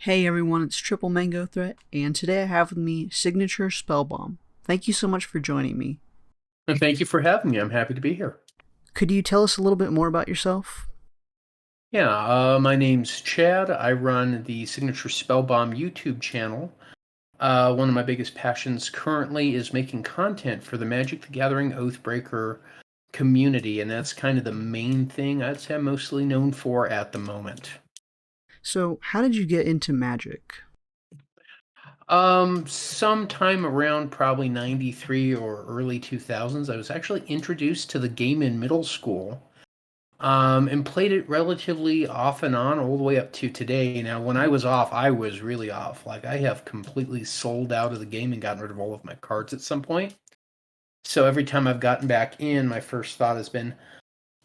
Hey everyone, it's Triple Mango Threat, and today I have with me Signature Spellbomb. Thank you so much for joining me. And thank you for having me. I'm happy to be here. Could you tell us a little bit more about yourself? Yeah, my name's Chad. I run the Signature Spellbomb YouTube channel. One of my biggest passions currently is making content for the Magic the Gathering Oathbreaker community, and that's kind of the main thing I'd say I'm mostly known for at the moment. So, how did you get into magic? Sometime around probably 93 or early 2000s, I was actually introduced to the game in middle school. And played it relatively off and on all the way up to today. Now, when I was off, I was really off. Like, I have completely sold out of the game and gotten rid of all of my cards at some point. So every time I've gotten back in, my first thought has been,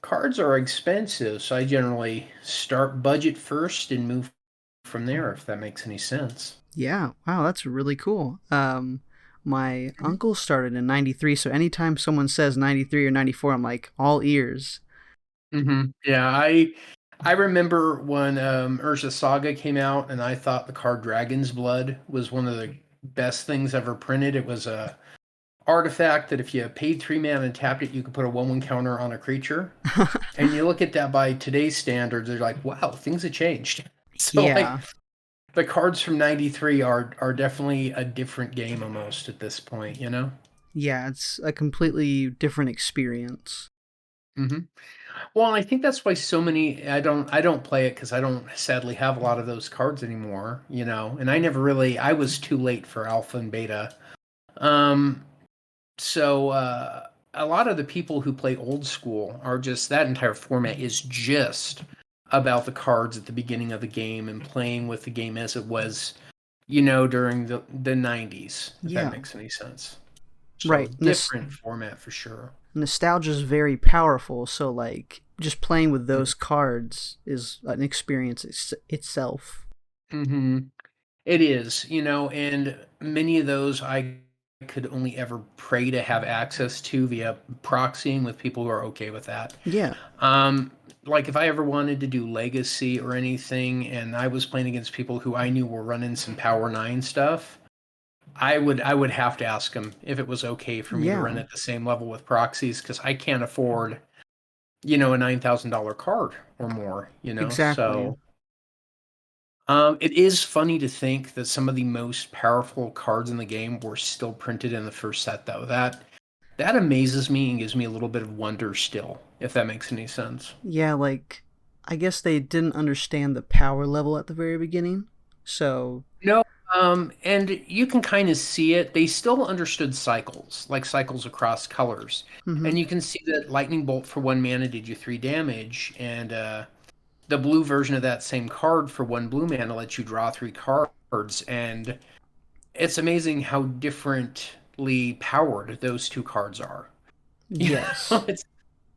cards are expensive, so I generally start budget first and move from there, if that makes any sense. Yeah, wow, that's really cool. My uncle started in 93, so anytime someone says 93 or 94, I'm like all ears. Yeah, I remember when Urza Saga came out, and I thought the card Dragon's Blood was one of the best things ever printed. It was a artifact that if you paid 3 mana and tapped it, you could put a 1/1 counter on a creature. And you look at that by today's standards, they're like, wow, things have changed. So like Yeah, the cards from 93 are definitely a different game almost at this point, you know? yeah, it's a completely different experience. hmm Well, I think that's why so many I don't play it because I don't sadly have a lot of those cards anymore, you know. And I was too late for alpha and beta. Um so a lot of the people who play old school are just that entire format is just about the cards at the beginning of the game and playing with the game as it was, during the 90s, if that Yeah, makes any sense. So right. different format for sure. Nostalgia is very powerful, so like just playing with those cards is an experience itself. Mm-hmm. It is, and many of those I could only ever pray to have access to via proxying with people who are okay with that. Yeah, Um, like if I ever wanted to do Legacy or anything, and I was playing against people who I knew were running some Power Nine stuff, I would have to ask them if it was okay for me to run yeah, at the same level with proxies because I can't afford, a $9,000 card or more, exactly. so. It is funny to think that some of the most powerful cards in the game were still printed in the first set, though. That amazes me and gives me a little bit of wonder still, if that makes any sense. Yeah, like I guess they didn't understand the power level at the very beginning. So, No, and you can kind of see it. They still understood cycles, like cycles across colors. mhm. And you can see that Lightning Bolt for 1 mana did you 3 damage, and the blue version of that same card for 1 blue mana lets you draw 3 cards, and it's amazing how differently powered those two cards are. You Yes. know,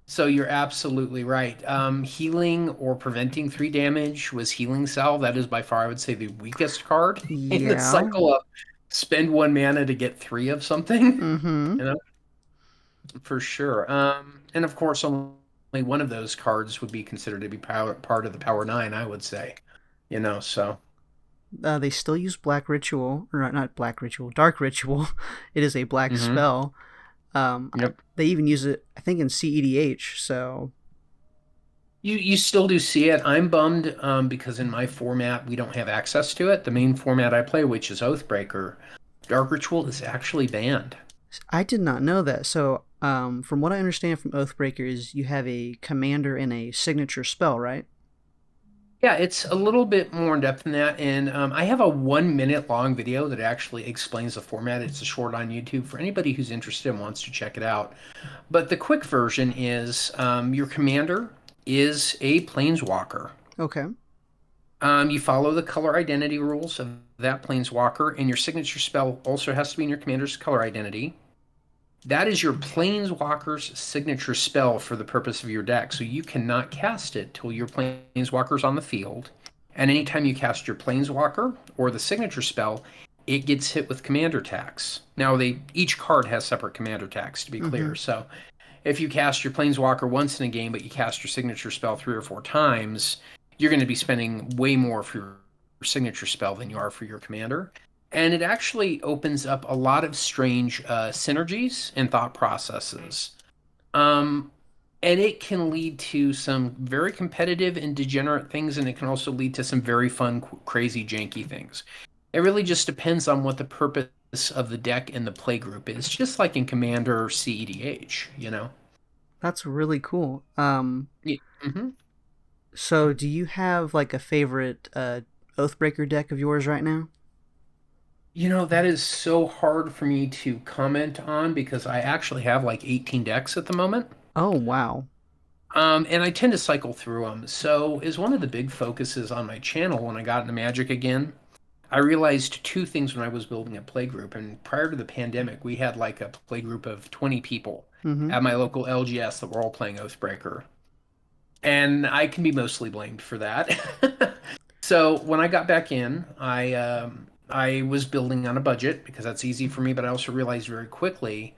so you're absolutely right. Healing or preventing 3 damage was Healing Salve. That is by far, I would say, the weakest card in the Yeah. cycle of spend 1 mana to get three of something, Mhm. you know, for sure. And of course, only one of those cards would be considered to be part of the Power Nine, I would say, so. They still use Black Ritual, or not Black Ritual, Dark Ritual. It is a black hmm spell. Yep. They even use it, I think, in CEDH. So, You still do see it. I'm bummed because in my format we don't have access to it. The main format I play, which is Oathbreaker, Dark Ritual is actually banned. I did not know that. So, from what I understand from Oathbreaker, is you have a commander and a signature spell, right? Yeah, it's a little bit more in depth than that, and I have a 1 minute long video that actually explains the format. It's a short on YouTube for anybody who's interested and wants to check it out. But the quick version is your commander is a planeswalker. Okay. You follow the color identity rules of that planeswalker, and your signature spell also has to be in your commander's color identity. That is your planeswalker's signature spell for the purpose of your deck, so you cannot cast it till your planeswalker's on the field. And anytime you cast your planeswalker or the signature spell, it gets hit with commander tax. Now, each card has separate commander tax, to be Mm-hmm. clear. So if you cast your planeswalker once in a game, but you cast your signature spell 3 or 4 times, you're going to be spending way more for signature spell than you are for your commander. And it actually opens up a lot of strange synergies and thought processes. Um, and it can lead to some very competitive and degenerate things, and it can also lead to some very fun, crazy, janky things. It really just depends on what the purpose of the deck and the play group is, just like in Commander or CEDH, you know? That's really cool. Yeah. Mm-hmm. So do you have like a favorite Oathbreaker deck of yours right now? You know, that is so hard for me to comment on because I actually have like 18 decks at the moment. Oh, wow. And I tend to cycle through them. So, is one of the big focuses on my channel when I got into Magic again. I realized two things when I was building a playgroup. And prior to the pandemic, we had like a playgroup of 20 people Mm-hmm. at my local LGS that were all playing Oathbreaker. And I can be mostly blamed for that. So when I got back in, I was building on a budget because that's easy for me, but I also realized very quickly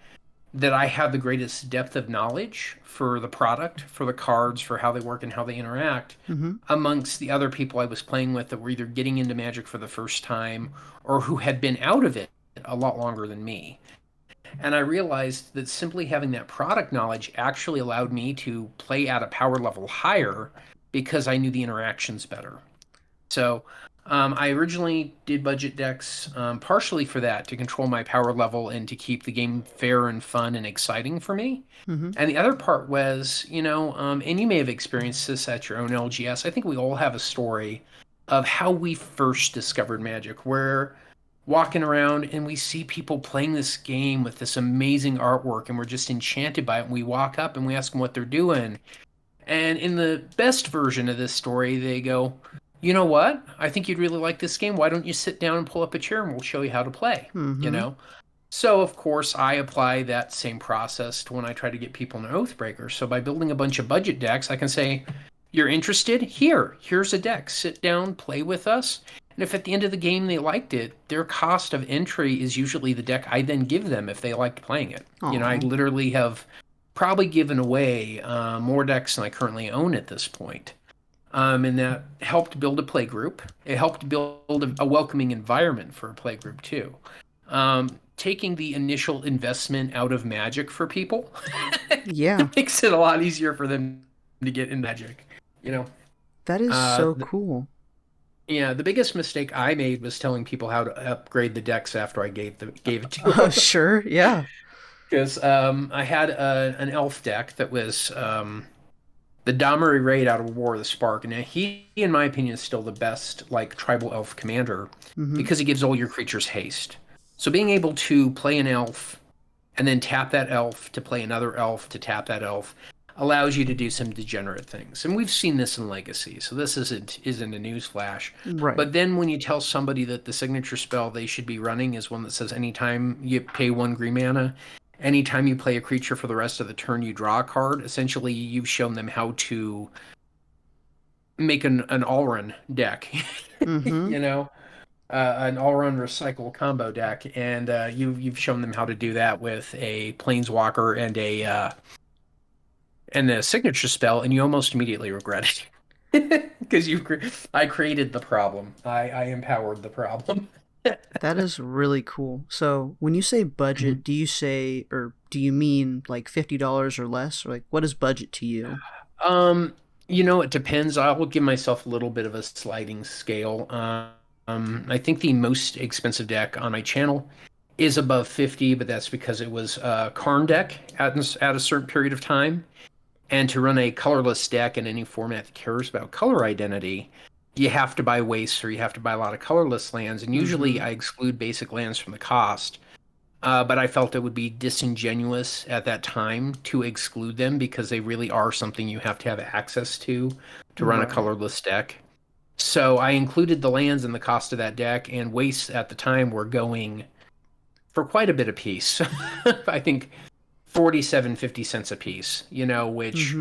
that I have the greatest depth of knowledge for the product, for the cards, for how they work and how they interact Mm-hmm. amongst the other people I was playing with that were either getting into Magic for the first time or who had been out of it a lot longer than me. And I realized that simply having that product knowledge actually allowed me to play at a power level higher because I knew the interactions better. So I originally did budget decks partially for that, to control my power level and to keep the game fair and fun and exciting for me. Mm-hmm. And the other part was, and you may have experienced this at your own LGS. I think we all have a story of how we first discovered Magic. We're walking around and we see people playing this game with this amazing artwork, and we're just enchanted by it. And we walk up and we ask them what they're doing. And in the best version of this story, they go, you know what? I think you'd really like this game. Why don't you sit down and pull up a chair and we'll show you how to play? You Mm-hmm. know? So, of course, I apply that same process to when I try to get people in Oathbreaker. So, by building a bunch of budget decks, I can say, you're interested? Here's a deck. Sit down, play with us. And if at the end of the game they liked it, their cost of entry is usually the deck I then give them if they liked playing it. I Aw. literally have probably given away more decks than I currently own at this point. And that helped build a play group. It helped build a welcoming environment for a play group too. Taking the initial investment out of Magic for people Yeah. makes it a lot easier for them to get in Magic. You know, That is uh, so the, cool. yeah, the biggest mistake I made was telling people how to upgrade the decks after I gave it to them. Sure. Yeah. Because I had an elf deck that was the Domri raid out of War of the Spark, and he, in my opinion, is still the best like tribal elf commander Mm-hmm. because he gives all your creatures haste. So being able to play an elf and then tap that elf to play another elf to tap that elf allows you to do some degenerate things. And we've seen this in Legacy, so this isn't a news flash. Right. But then when you tell somebody that the signature spell they should be running is one that says anytime you pay 1 green mana, anytime you play a creature for the rest of the turn, you draw a card. Essentially, you've shown them how to make an all-run deck. Mm-hmm. An all-run recycle combo deck, and you've shown them how to do that with a planeswalker and a signature spell, and you almost immediately regret it because I created the problem. I empowered the problem. That is really cool. So when you say budget, do you say or do you mean like $50 or less? Or like what is budget to you? It depends. I will give myself a little bit of a sliding scale. I think the most expensive deck on my channel is above 50, but that's because it was a Karn deck at a certain period of time. And to run a colorless deck in any format that cares about color identity, you have to buy wastes or you have to buy a lot of colorless lands. And usually Mm-hmm. I exclude basic lands from the cost. But I felt it would be disingenuous at that time to exclude them because they really are something you have to have access to run a Right. colorless deck. So I included the lands in the cost of that deck, and wastes at the time were going for quite a bit a piece. I think 47.50 cents a piece, which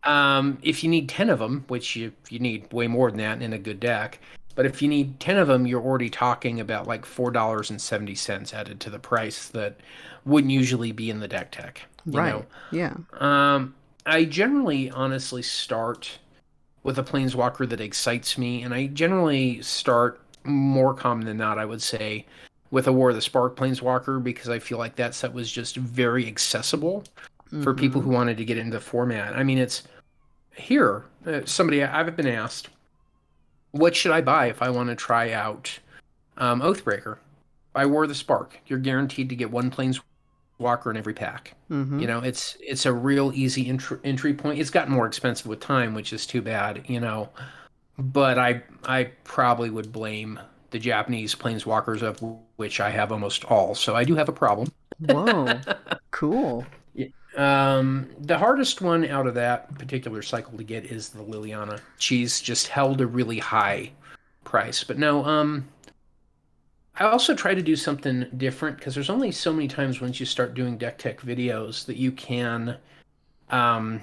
Mm-hmm. if you need 10 of them, which you need way more than that in a good deck, but if you need 10 of them, you're already talking about like $4.70 added to the price that wouldn't usually be in the deck tech, Right. Yeah. I generally honestly start with a planeswalker that excites me, and I generally start more common than not, I would say, with a War of the Spark planeswalker because I feel like that set was just very accessible for people Mm-hmm. who wanted to get into the format. I mean, it's here. Somebody I've been asked, what should I buy if I want to try out Oathbreaker? Buy War of the Spark. You're guaranteed to get one planeswalker in every pack. Mm-hmm. You know, it's a real easy entry point. It's gotten more expensive with time, which is too bad. You know, but I probably would blame the Japanese planeswalkers, of which I have almost all. So I do have a problem. Whoa. Cool. Yeah. The hardest one out of that particular cycle to get is the Liliana. She's just held a really high price. But no, I also try to do something different because there's only so many times once you start doing deck tech videos um,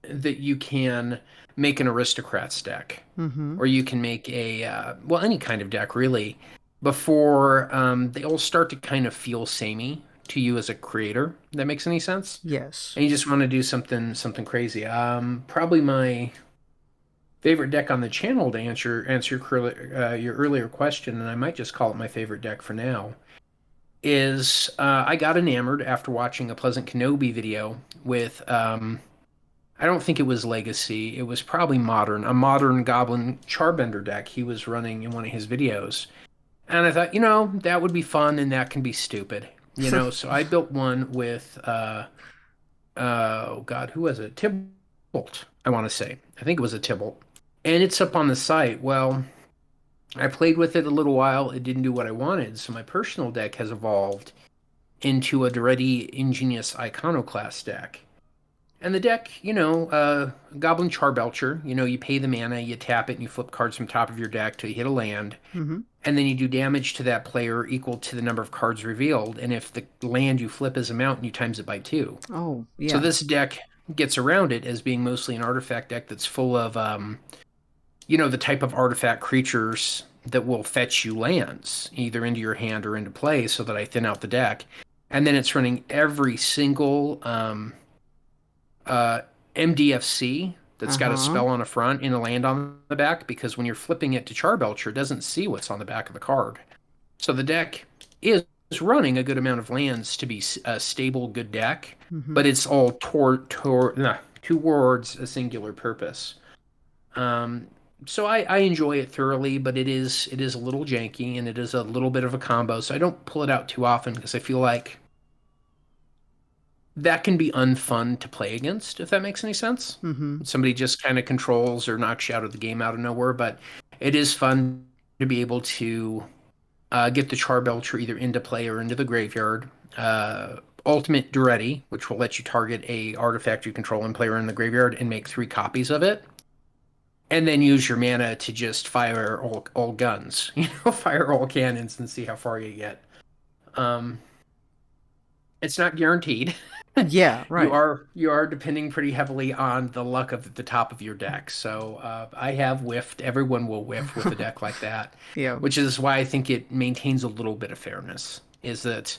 that you can make an aristocrats deck, Mm-hmm. or you can make a well, any kind of deck really, before they all start to kind of feel samey to you as a creator. That makes any sense? Yes. And you just want to do something crazy. Probably my favorite deck on the channel, to answer your earlier question, and I might just call it my favorite deck for now, is I got enamored after watching a Pleasant Kenobi video with I don't think it was Legacy. It was probably Modern, a Modern Goblin Charbender deck he was running in one of his videos. And I thought, that would be fun and that can be stupid. So I built one with, oh God, who was it? Tybalt, I want to say. I think it was a Tybalt. And it's up on the site. Well, I played with it a little while. It didn't do what I wanted. So my personal deck has evolved into a Duretti Ingenious Iconoclast deck. And the deck, Goblin Charbelcher, you pay the mana, you tap it, and you flip cards from top of your deck till you hit a land. Mm-hmm. And then you do damage to that player equal to the number of cards revealed. And if the land you flip is a mountain, you times it by 2. Oh, So yeah. this deck gets around it as being mostly an artifact deck that's full of, the type of artifact creatures that will fetch you lands, either into your hand or into play, so that I thin out the deck. And then it's running every single MDFC that's got a Uh-huh. spell on the front and a land on the back, because when you're flipping it to Charbelcher, it doesn't see what's on the back of the card. So the deck is running a good amount of lands to be a stable, good deck, Mm-hmm. but it's all towards a singular purpose. So I enjoy it thoroughly, but it is a little janky and it is a little bit of a combo. So I don't pull it out too often because I feel like that can be unfun to play against, if that makes any sense. Mm-hmm. Somebody just kind of controls or knocks you out of the game out of nowhere, but it is fun to be able to get the Charbelcher either into play or into the graveyard. Ultimate Duretti, which will let you target a artifact you control and player in the graveyard and make 3 copies of it. And then use your mana to just fire all guns, fire all cannons and see how far you get. It's not guaranteed. Yeah, you right. are depending pretty heavily on the luck of the top of your deck. So I have whiffed. Everyone will whiff with a deck like that, Yeah. which is why I think it maintains a little bit of fairness. Is that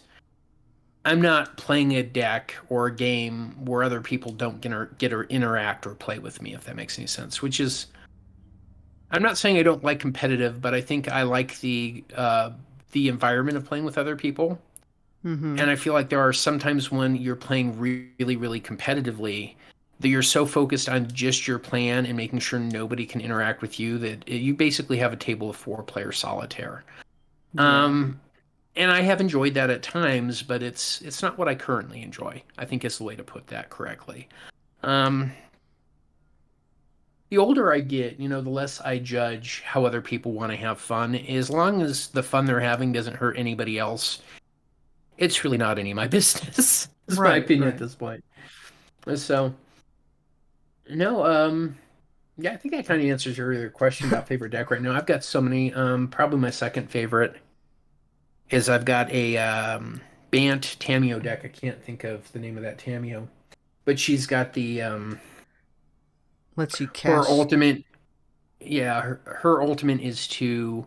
I'm not playing a deck or a game where other people don't get or interact or play with me, if that makes any sense. Which is, I'm not saying I don't like competitive, but I think I like the environment of playing with other people. Mm-hmm. And I feel like there are sometimes when you're playing really, really competitively that you're so focused on just your plan and making sure nobody can interact with you that you basically have a table of 4-player solitaire. Yeah. Um, and I have enjoyed that at times, but it's not what I currently enjoy. I think is the way to put that correctly. Um, the older I get, the less I judge how other people want to have fun. As long as the fun they're having doesn't hurt anybody else, it's really not any of my business. Is my Right, opinion at right. this point. So no, yeah, I think that kind of answers your earlier question about favorite deck right now. I've got so many. Probably my second favorite is I've got a Bant Tameo deck. I can't think of the name of that Tameo, but she's got the Lets you her cast. ultimate. Yeah, her ultimate is to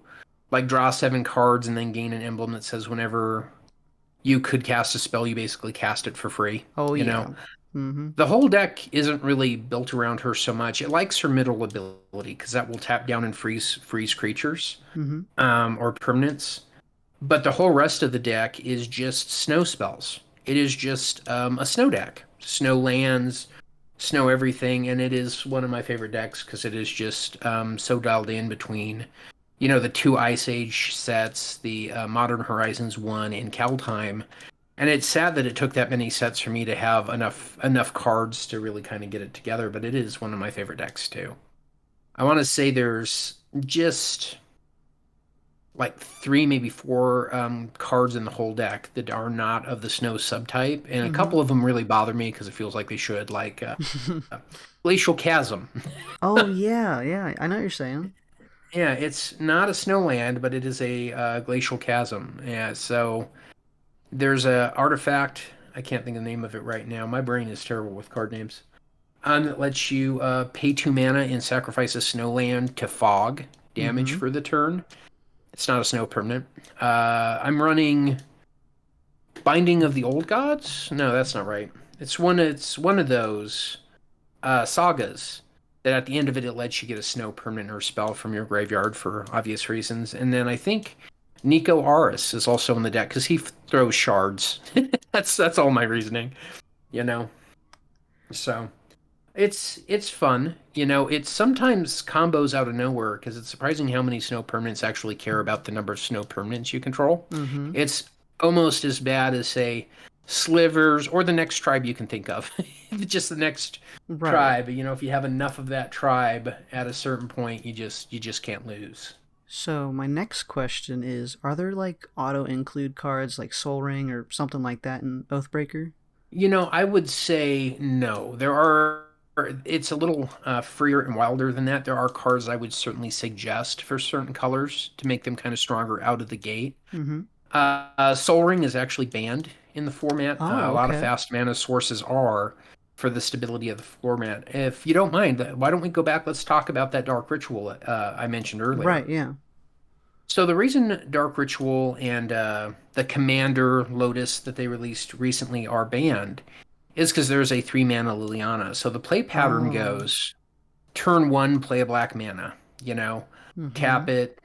like draw 7 cards and then gain an emblem that says whenever you could cast a spell, you basically cast it for free. Oh, You know, yeah. Mm-hmm. The whole deck isn't really built around her so much. It likes her middle ability because that will tap down and freeze creatures Mm-hmm. or permanents. But the whole rest of the deck is just snow spells. It is just a snow deck, snow lands, snow everything, and it is one of my favorite decks because it is just so dialed in between, the two Ice Age sets, the Modern Horizons one, and Kaldheim. And it's sad that it took that many sets for me to have enough cards to really kind of get it together, but it is one of my favorite decks too. I want to say there's just like three, maybe four cards in the whole deck that are not of the snow subtype, and a Mm-hmm. couple of them really bother me because it feels like they should, like Glacial Chasm. Oh yeah, yeah. I know what you're saying. Yeah, it's not a snowland, but it is a glacial chasm. Yeah, so there's a artifact. I can't think of the name of it right now. My brain is terrible with card names. That lets you pay 2 mana and sacrifice a snowland to fog damage Mm-hmm. for the turn. It's not a snow permanent. I'm running Binding of the Old Gods. No, that's not right. It's one of those sagas that at the end of it lets you get a snow permanent or spell from your graveyard for obvious reasons. And then I think Nico Aris is also in the deck because he throws shards. That's all my reasoning, you know. So it's fun, It's sometimes combos out of nowhere because it's surprising how many snow permanents actually care about the number of snow permanents you control. Mm-hmm. It's almost as bad as say slivers or the next tribe you can think of. Just the next Right. tribe. If you have enough of that tribe at a certain point, you just can't lose. So my next question is: are there like auto include cards like Soul Ring or something like that in Oathbreaker? I would say no. There are. It's a little freer and wilder than that. There are cards I would certainly suggest for certain colors to make them kind of stronger out of the gate. Mm-hmm. Soul Ring is actually banned in the format. A Oh, lot of okay. fast mana sources are for the stability of the format. If you don't mind, why don't we go back? Let's talk about that Dark Ritual I mentioned earlier. Right. Yeah. So the reason Dark Ritual and the Commander Lotus that they released recently are banned is because there's a 3 mana Liliana. So the play pattern Oh. goes turn one, play a black mana, Mm-hmm. tap it,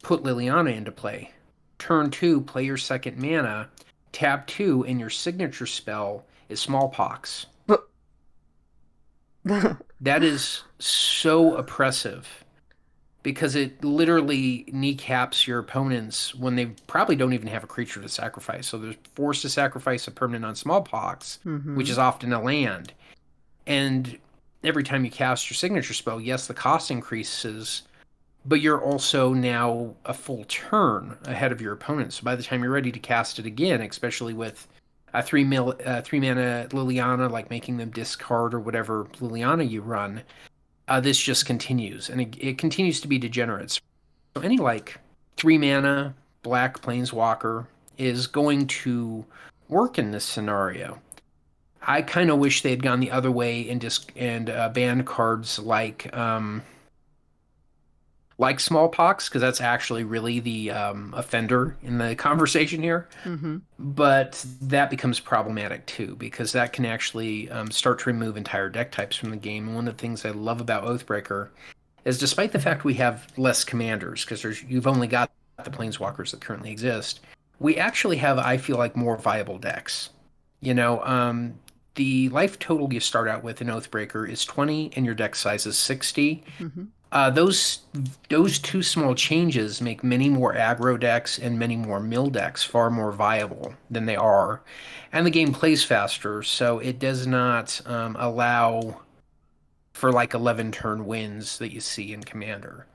put Liliana into play. Turn two, play your second mana, tap two, and your signature spell is Smallpox. But That is so oppressive because it literally kneecaps your opponents when they probably don't even have a creature to sacrifice. So they're forced to sacrifice a permanent on Smallpox, which mm-hmm. is often a land. And every time you cast your signature spell, yes, the cost increases, but you're also now a full turn ahead of your opponent. So by the time you're ready to cast it again, especially with a 3 mana Liliana, like making them discard or whatever Liliana you run, this just continues, and it continues to be degenerate. So any like 3 mana black planeswalker is going to work in this scenario. I kind of wish they had gone the other way and just banned cards like smallpox because that's actually really the offender in the conversation here. Mm-hmm. But that becomes problematic too because that can actually start to remove entire deck types from the game. And one of the things I love about Oathbreaker is, despite the fact we have less commanders because you've only got the planeswalkers that currently exist, we actually have, I feel like, more viable decks. The life total you start out with in Oathbreaker is 20, and your deck size is 60. Mm-hmm. Those two small changes make many more aggro decks and many more mill decks far more viable than they are, and the game plays faster, so it does not allow for like 11 turn wins that you see in Commander.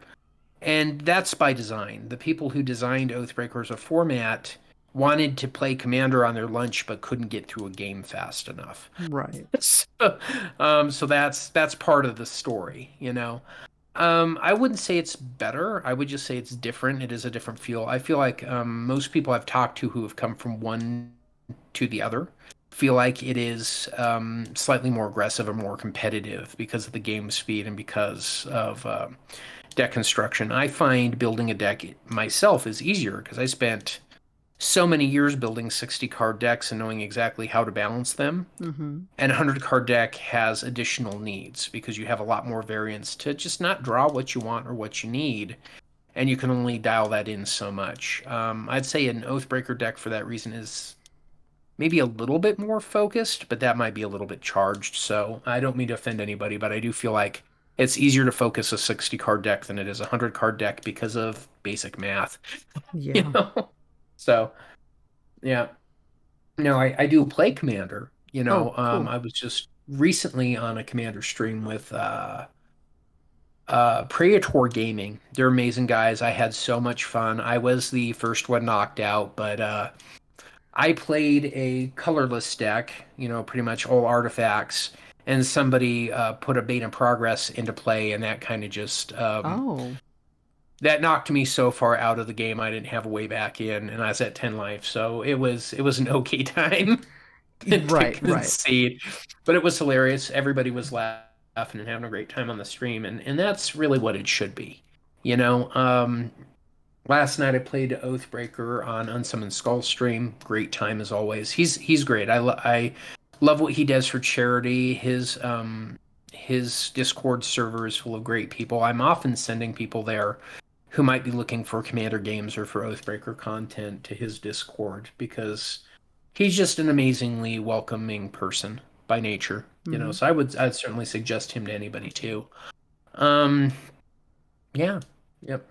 And that's by design. The people who designed Oathbreaker as a format wanted to play Commander on their lunch but couldn't get through a game fast enough. Right. So that's part of the story. I wouldn't say it's better. I would just say it's different. It is a different feel. I feel like most people I've talked to who have come from one to the other feel like it is slightly more aggressive and more competitive because of the game speed and because of deck construction. I find building a deck myself is easier because I spent so many years building 60 card decks and knowing exactly how to balance them. Mm-hmm. And a 100 card deck has additional needs because you have a lot more variance to just not draw what you want or what you need. And you can only dial that in so much. I'd say an Oathbreaker deck for that reason is maybe a little bit more focused, but that might be a little bit charged. So I don't mean to offend anybody, but I do feel like it's easier to focus a 60 card deck than it is a 100 card deck because of basic math, you Yeah. know? So, yeah. No, I do play Commander. Oh, cool. I was just recently on a Commander stream with Praetor Gaming. They're amazing guys. I had so much fun. I was the first one knocked out, but I played a colorless deck, pretty much all artifacts, and somebody put a beta progress into play, and that kind of just Oh. that knocked me so far out of the game I didn't have a way back in, and I was at 10 life, so it was an okay time to Right, right. concede, but it was hilarious. Everybody was laughing and having a great time on the stream, and that's really what it should be, you know. Last night I played Oathbreaker on Unsummoned Skull stream. Great time as always. He's great. I love what he does for charity. His Discord server is full of great people. I'm often sending people there who might be looking for Commander games or for Oathbreaker content to his Discord because he's just an amazingly welcoming person by nature. Mm-hmm. So I'd certainly suggest him to anybody too. Um, yeah, yep.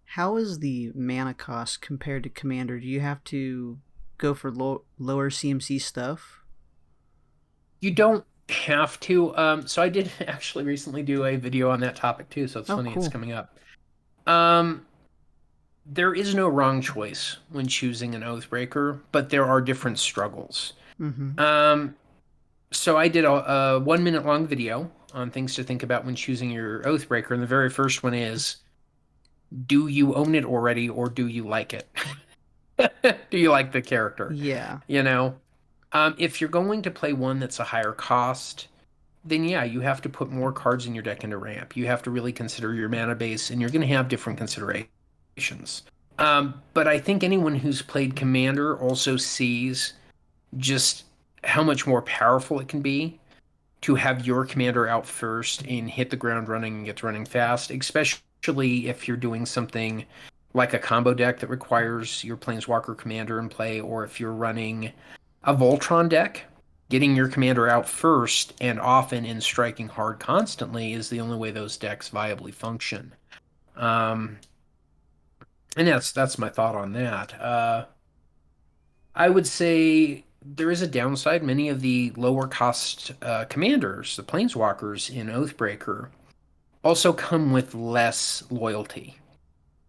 How is the mana cost compared to Commander? Do you have to go for lower CMC stuff? You don't have to. So I did actually recently do a video on that topic too, so it's Oh, funny it's cool. coming up. Um, there is no wrong choice when choosing an Oathbreaker, but there are different struggles. Mm-hmm. Um, so I did a 1 minute long video on things to think about when choosing your Oathbreaker, and the very first one is, do you own it already or do you like it? Do you like the character? Yeah. You know, if you're going to play one that's a higher cost, then yeah, you have to put more cards in your deck into ramp. You have to really consider your mana base, and you're going to have different considerations. But I think anyone who's played Commander also sees just how much more powerful it can be to have your commander out first and hit the ground running and get running fast, especially if you're doing something like a combo deck that requires your Planeswalker commander in play, or if you're running a Voltron deck. Getting your commander out first and often in striking hard constantly is the only way those decks viably function. Um, and that's my thought on that. I would say there is a downside. Many of the lower cost commanders, the planeswalkers in Oathbreaker, also come with less loyalty.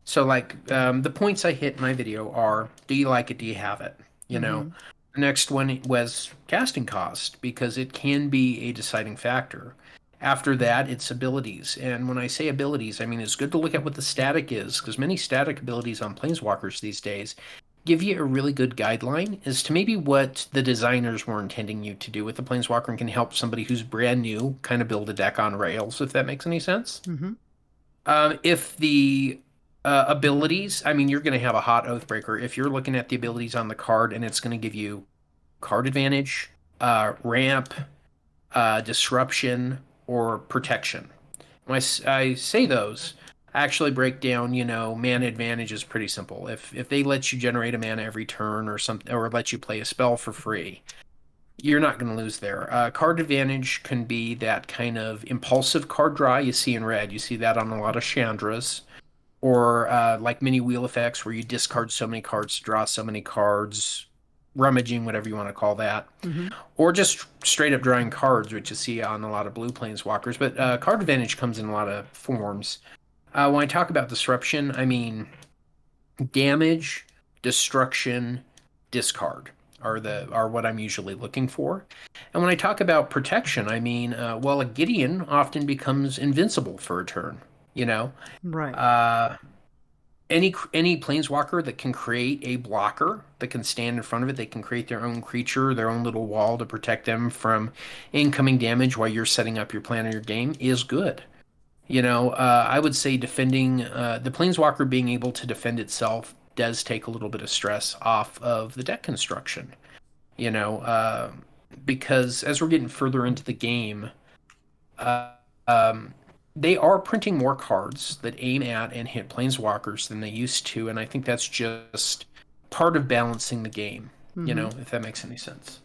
So, like, the points I hit in my video are: do you like it? Do you have it? You know. Mm-hmm. The next one was casting cost because it can be a deciding factor. After that, it's abilities. And when I say abilities, I mean it's good to look at what the static is because many static abilities on Planeswalkers these days give you a really good guideline as to maybe what the designers were intending you to do with the Planeswalker and can help somebody who's brand new kind of build a deck on rails, if that makes any sense. Mm-hmm. If the abilities, I mean, you're going to have a hot Oathbreaker. If you're looking at the abilities on the card and it's going to give you card advantage, ramp, disruption, or protection. When I say those, I actually break down, mana advantage is pretty simple. If they let you generate a mana every turn or something, or let you play a spell for free, you're not going to lose there. Card advantage can be that kind of impulsive card draw you see in red. You see that on a lot of Chandras, or like mini wheel effects where you discard so many cards to draw so many cards, rummaging, whatever you want to call that, Mm-hmm. or just straight up drawing cards, which you see on a lot of blue planeswalkers. But card advantage comes in a lot of forms. When I talk about disruption, I mean damage, destruction, discard are what I'm usually looking for. And when I talk about protection, I mean, well, a Gideon often becomes invincible for a turn. You know, Right. uh, any planeswalker that can create a blocker that can stand in front of it, they can create their own creature, their own little wall to protect them from incoming damage while you're setting up your plan or your game is good. I would say defending the planeswalker being able to defend itself does take a little bit of stress off of the deck construction. You know, because as we're getting further into the game, uh, um, they are printing more cards that aim at and hit planeswalkers than they used to, and I think that's just part of balancing the game. You Mm-hmm. know, if that makes any sense.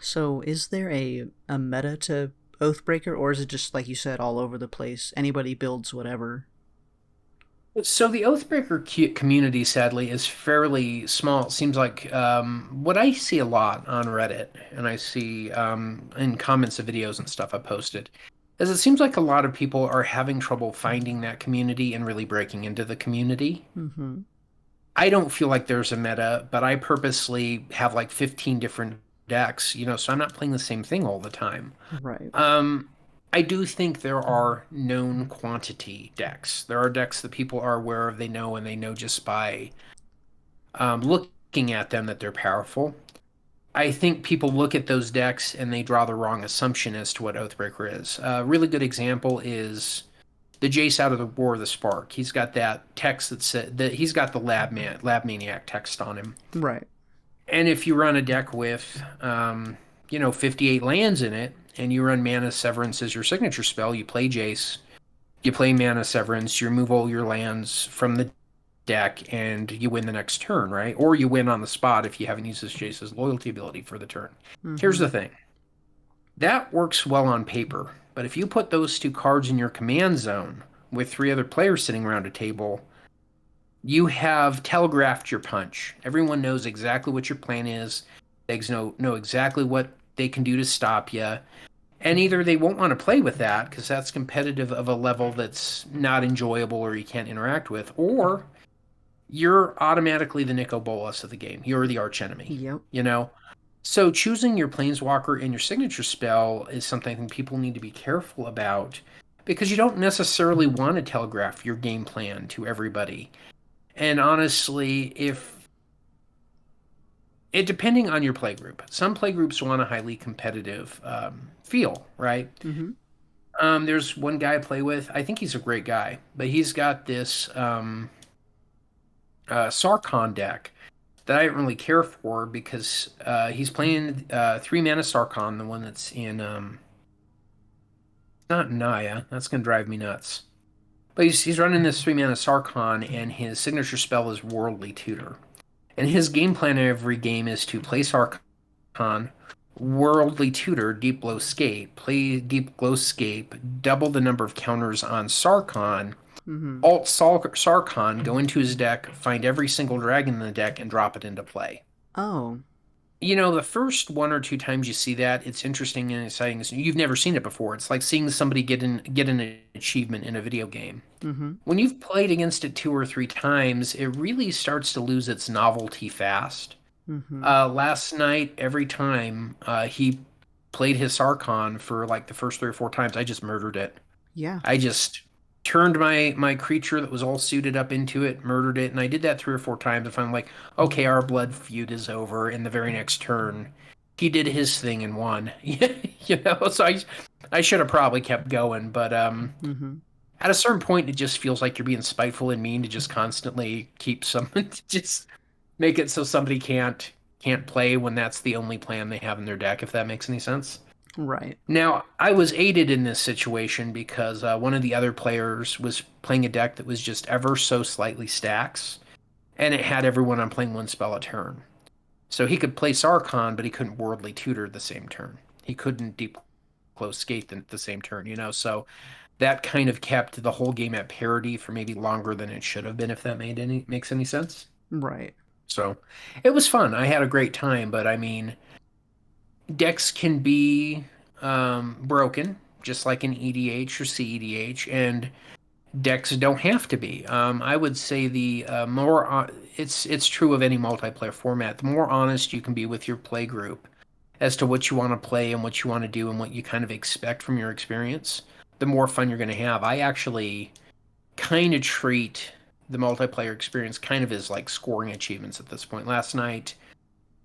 So, is there a meta to Oathbreaker, or is it just like you said, all over the place? Anybody builds whatever. So the Oathbreaker community, sadly, is fairly small. It seems like what I see a lot on Reddit, and I see in comments of videos and stuff I posted, is it seems like a lot of people are having trouble finding that community and really breaking into the community. Mm-hmm. I don't feel like there's a meta, but I purposely have like 15 different decks, you know, so I'm not playing the same thing all the time. Right. Um, I do think there are known quantity decks. There are decks that people are aware of, they know, and they know just by looking at them that they're powerful. I think people look at those decks and they draw the wrong assumption as to what Oathbreaker is. A really good example is the Jace out of the War of the Spark. He's got that text that said that he's got the Lab Maniac text on him. Right. And if you run a deck with, 58 lands in it, and you run Mana Severance as your signature spell, you play Jace, you play Mana Severance, you remove all your lands from the deck, and you win the next turn, right? Or you win on the spot if you haven't used this Jace's loyalty ability for the turn. Here's Mm-hmm. the thing. That works well on paper, but if you put those two cards in your command zone with three other players sitting around a table, you have telegraphed your punch. Everyone knows exactly what your plan is. They know exactly what they can do to stop you. And either they won't want to play with that because that's competitive of a level that's not enjoyable or you can't interact with, or you're automatically the Nico Bolas of the game. You're the archenemy, Yep. you know? So choosing your planeswalker and your signature spell is something I think people need to be careful about because you don't necessarily want to telegraph your game plan to everybody. And honestly, if it depending on your playgroup, some playgroups want a highly competitive feel, right? Mm-hmm. There's one guy I play with. I think he's a great guy, but he's got this Sarkhan deck that I don't really care for because he's playing 3 mana Sarkhan, the one that's in not Naya. That's gonna drive me nuts. But he's running this 3 mana Sarkhan, and his signature spell is Worldly Tutor. And his game plan every game is to play Sarkhan, Worldly Tutor, Deep Glow Scape, play Deep Glow Scape, double the number of counters on Sarkhan, Mm-hmm. alt Sarkhan, go into his deck, find every single dragon in the deck, and drop it into play. Oh. You know, the first one or two times you see that, it's interesting and exciting. You've never seen it before. It's like seeing somebody get an achievement in a video game. Mm-hmm. When you've played against it 2 or 3 times, it really starts to lose its novelty fast. Mm-hmm. Last night, every time he played his Sarkhan for like the first 3 or 4 times, I just murdered it. Yeah. I just turned my creature that was all suited up into it, murdered it, and I did that 3 or 4 times. If I'm like, okay, our blood feud is over, in the very next turn, he did his thing and won. So I should have probably kept going, but Mm-hmm. at a certain point, it just feels like you're being spiteful and mean to just constantly keep someone to just make it so somebody can't play when that's the only plan they have in their deck, if that makes any sense. Right. Now, I was aided in this situation because one of the other players was playing a deck that was just ever so slightly stacks, and it had everyone on playing one spell a turn. So he could play Sarkhan, but he couldn't Worldly Tutor the same turn. He couldn't Deep Close Skate at the same turn, So that kind of kept the whole game at parity for maybe longer than it should have been, if that makes any sense. Right. So it was fun. I had a great time, but I mean, decks can be broken, just like an EDH or CEDH, and decks don't have to be. I would say the more it's true of any multiplayer format. The more honest you can be with your play group as to what you want to play and what you want to do and what you kind of expect from your experience, the more fun you're going to have. I actually kind of treat the multiplayer experience kind of as like scoring achievements at this point. Last night,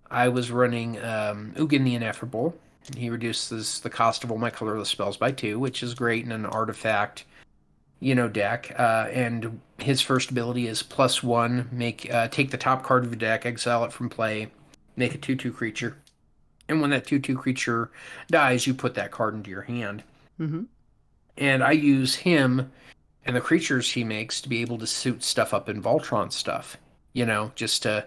I was running Ugin the Ineffable. He reduces the cost of all my colorless spells by 2, which is great, and an artifact deck, and his first ability is +1. Take the top card of your deck, exile it from play, make a 2/2 creature, and when that 2/2 creature dies, you put that card into your hand. Mm-hmm. And I use him and the creatures he makes to be able to suit stuff up in Voltron stuff, just to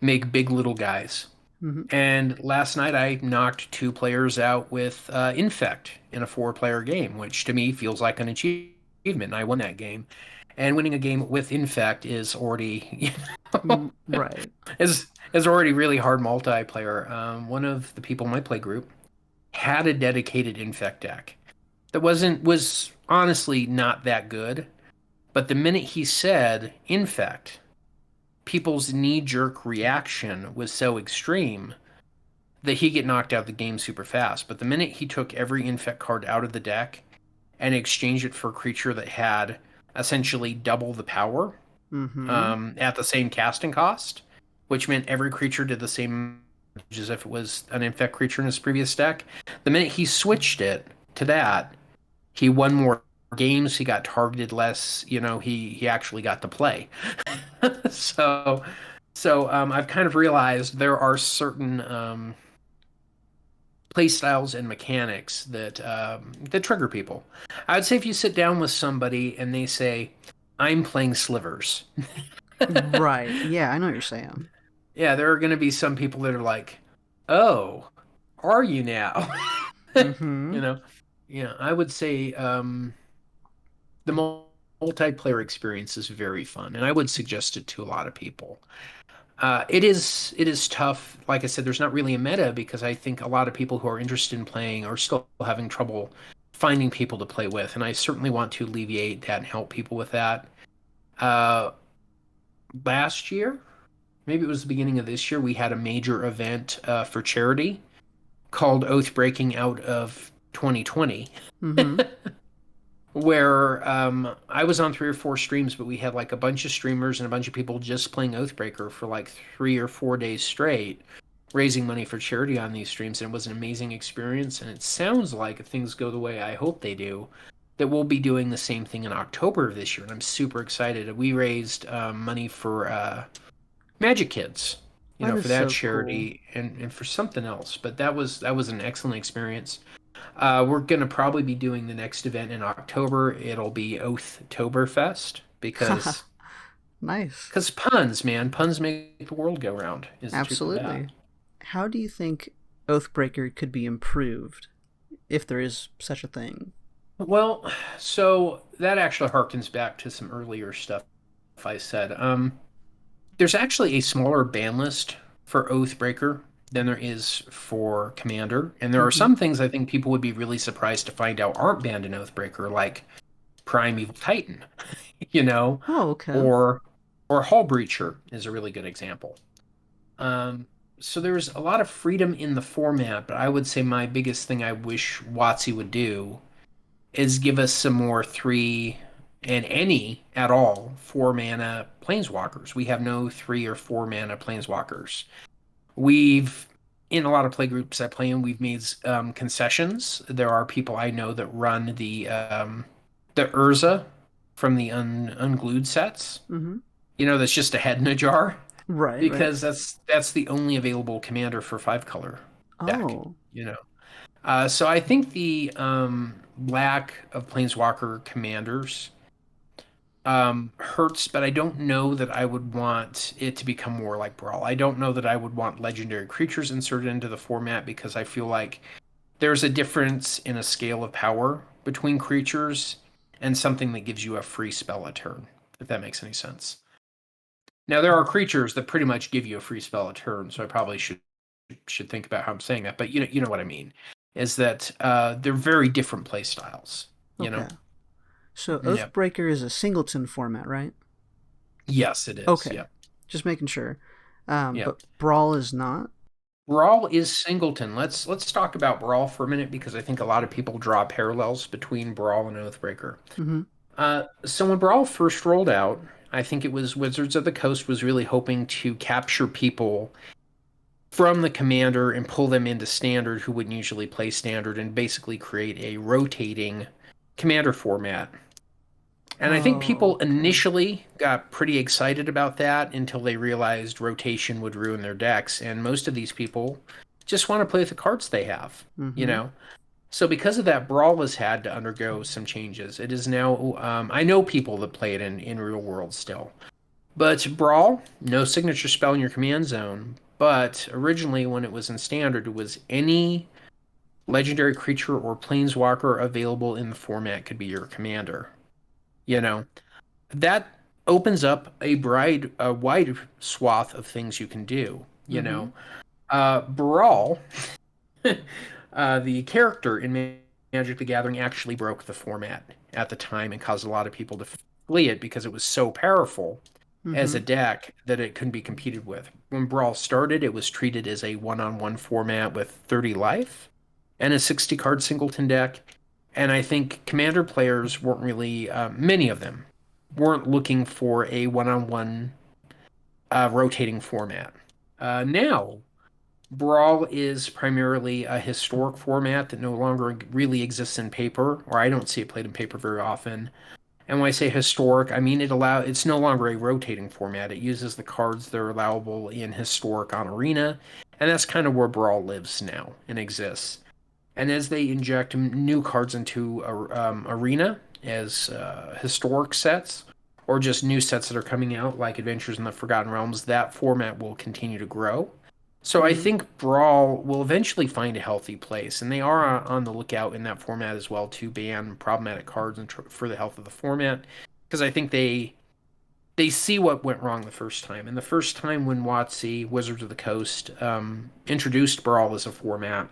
make big little guys. Mm-hmm. And last night I knocked 2 players out with Infect in a 4-player game, which to me feels like an achievement. And I won that game. And winning a game with Infect is already, Right. is already really hard multiplayer. One of the people in my play group had a dedicated Infect deck that was honestly not that good. But the minute he said Infect, people's knee-jerk reaction was so extreme that he get knocked out of the game super fast. But the minute he took every Infect card out of the deck and exchanged it for a creature that had essentially double the power Mm-hmm. at the same casting cost, which meant every creature did the same as if it was an Infect creature in his previous deck. The minute he switched it to that, he won more games. He got targeted less. He actually got to play. so I've kind of realized there are certain play styles and mechanics that trigger people. I would say if you sit down with somebody and they say, "I'm playing slivers," Right. Yeah, I know what you're saying. yeah, there are going to be some people that are like, "Oh, are you now?" Mm-hmm. you know, yeah. I would say the multiplayer experience is very fun, and I would suggest it to a lot of people. It is tough. Like I said, there's not really a meta because I think a lot of people who are interested in playing are still having trouble finding people to play with, and I certainly want to alleviate that and help people with that. Uh, Last year, maybe it was the beginning of this year, we had a major event for charity called Oathbreaking out of 2020, Mm-hmm. where I was on 3 or 4 streams, but we had like a bunch of streamers and a bunch of people just playing Oathbreaker for like 3 or 4 days straight, raising money for charity on these streams. And it was an amazing experience. And it sounds like if things go the way I hope they do, that we'll be doing the same thing in October of this year. And I'm super excited. We raised money for Magic Kids, That for is that so cool. charity and for something else. But that was an excellent experience. We're gonna probably be doing the next event in October. It'll be Oathtoberfest because Nice. because puns, man, puns make the world go round. Is the truth of that. Absolutely. How do you think Oathbreaker could be improved, if there is such a thing? Well, so that actually harkens back to some earlier stuff I said. There's actually a smaller ban list for Oathbreaker than there is for Commander, and there are Mm-hmm. some things I think people would be really surprised to find out aren't banned in Oathbreaker, like Primeval Titan, you know, Oh, okay. or Hull Breacher is a really good example. So there's a lot of freedom in the format, but I would say my biggest thing I wish WotC would do is give us some more 3 and any at all 4 mana planeswalkers. We have no 3 or 4 mana planeswalkers. We've in a lot of play groups I play in, we've made concessions. There are people I know that run the Urza from the unglued sets. Mm-hmm. That's just a head in a jar Right, right. because that's the only available commander for 5 color deck. Oh. So I think the lack of planeswalker commanders hurts, but I don't know that I would want it to become more like Brawl. I don't know that I would want legendary creatures inserted into the format because I feel like there's a difference in a scale of power between creatures and something that gives you a free spell a turn, if that makes any sense. Now there are creatures that pretty much give you a free spell a turn, so I probably should think about how I'm saying that, but you know what I mean. Is that they're very different play styles, you know? Okay. So Yep. Oathbreaker is a singleton format, right? Yes, it is. Okay. Yep. Just making sure. Yep. But Brawl is not. Brawl is singleton. Let's talk about Brawl for a minute because I think a lot of people draw parallels between Brawl and Oathbreaker. Mm-hmm. So when Brawl first rolled out, I think it was Wizards of the Coast was really hoping to capture people from the commander and pull them into standard who wouldn't usually play standard and basically create a rotating commander format. And I think Oh, people okay. initially got pretty excited about that until they realized rotation would ruin their decks. And most of these people just want to play with the cards they have, you Mm-hmm. know? So because of that, Brawl has had to undergo some changes. It is now, I know people that play it in real world still. But Brawl, no signature spell in your command zone. But originally, when it was in standard, it was any legendary creature or planeswalker available in the format could be your commander. You know, that opens up a wide swath of things you can do. Mm-hmm. Brawl, the character in Magic the Gathering actually broke the format at the time and caused a lot of people to flee it because it was so powerful as Mm-hmm. a deck that it couldn't be competed with. When Brawl started, it was treated as a one-on-one format with 30 life and a 60 card singleton deck. And I think Commander players weren't really, many of them weren't looking for a one-on-one rotating format. Now, Brawl is primarily a historic format that no longer really exists in paper, or I don't see it played in paper very often. And when I say historic, I mean it's no longer a rotating format. It uses the cards that are allowable in historic on Arena, and that's kind of where Brawl lives now and exists. And as they inject new cards into Arena as historic sets, or just new sets that are coming out, like Adventures in the Forgotten Realms, that format will continue to grow. So I Mm-hmm. think Brawl will eventually find a healthy place, and they are on the lookout in that format as well to ban problematic cards and for the health of the format, because I think they see what went wrong the first time. And the first time when WotC, Wizards of the Coast, introduced Brawl as a format,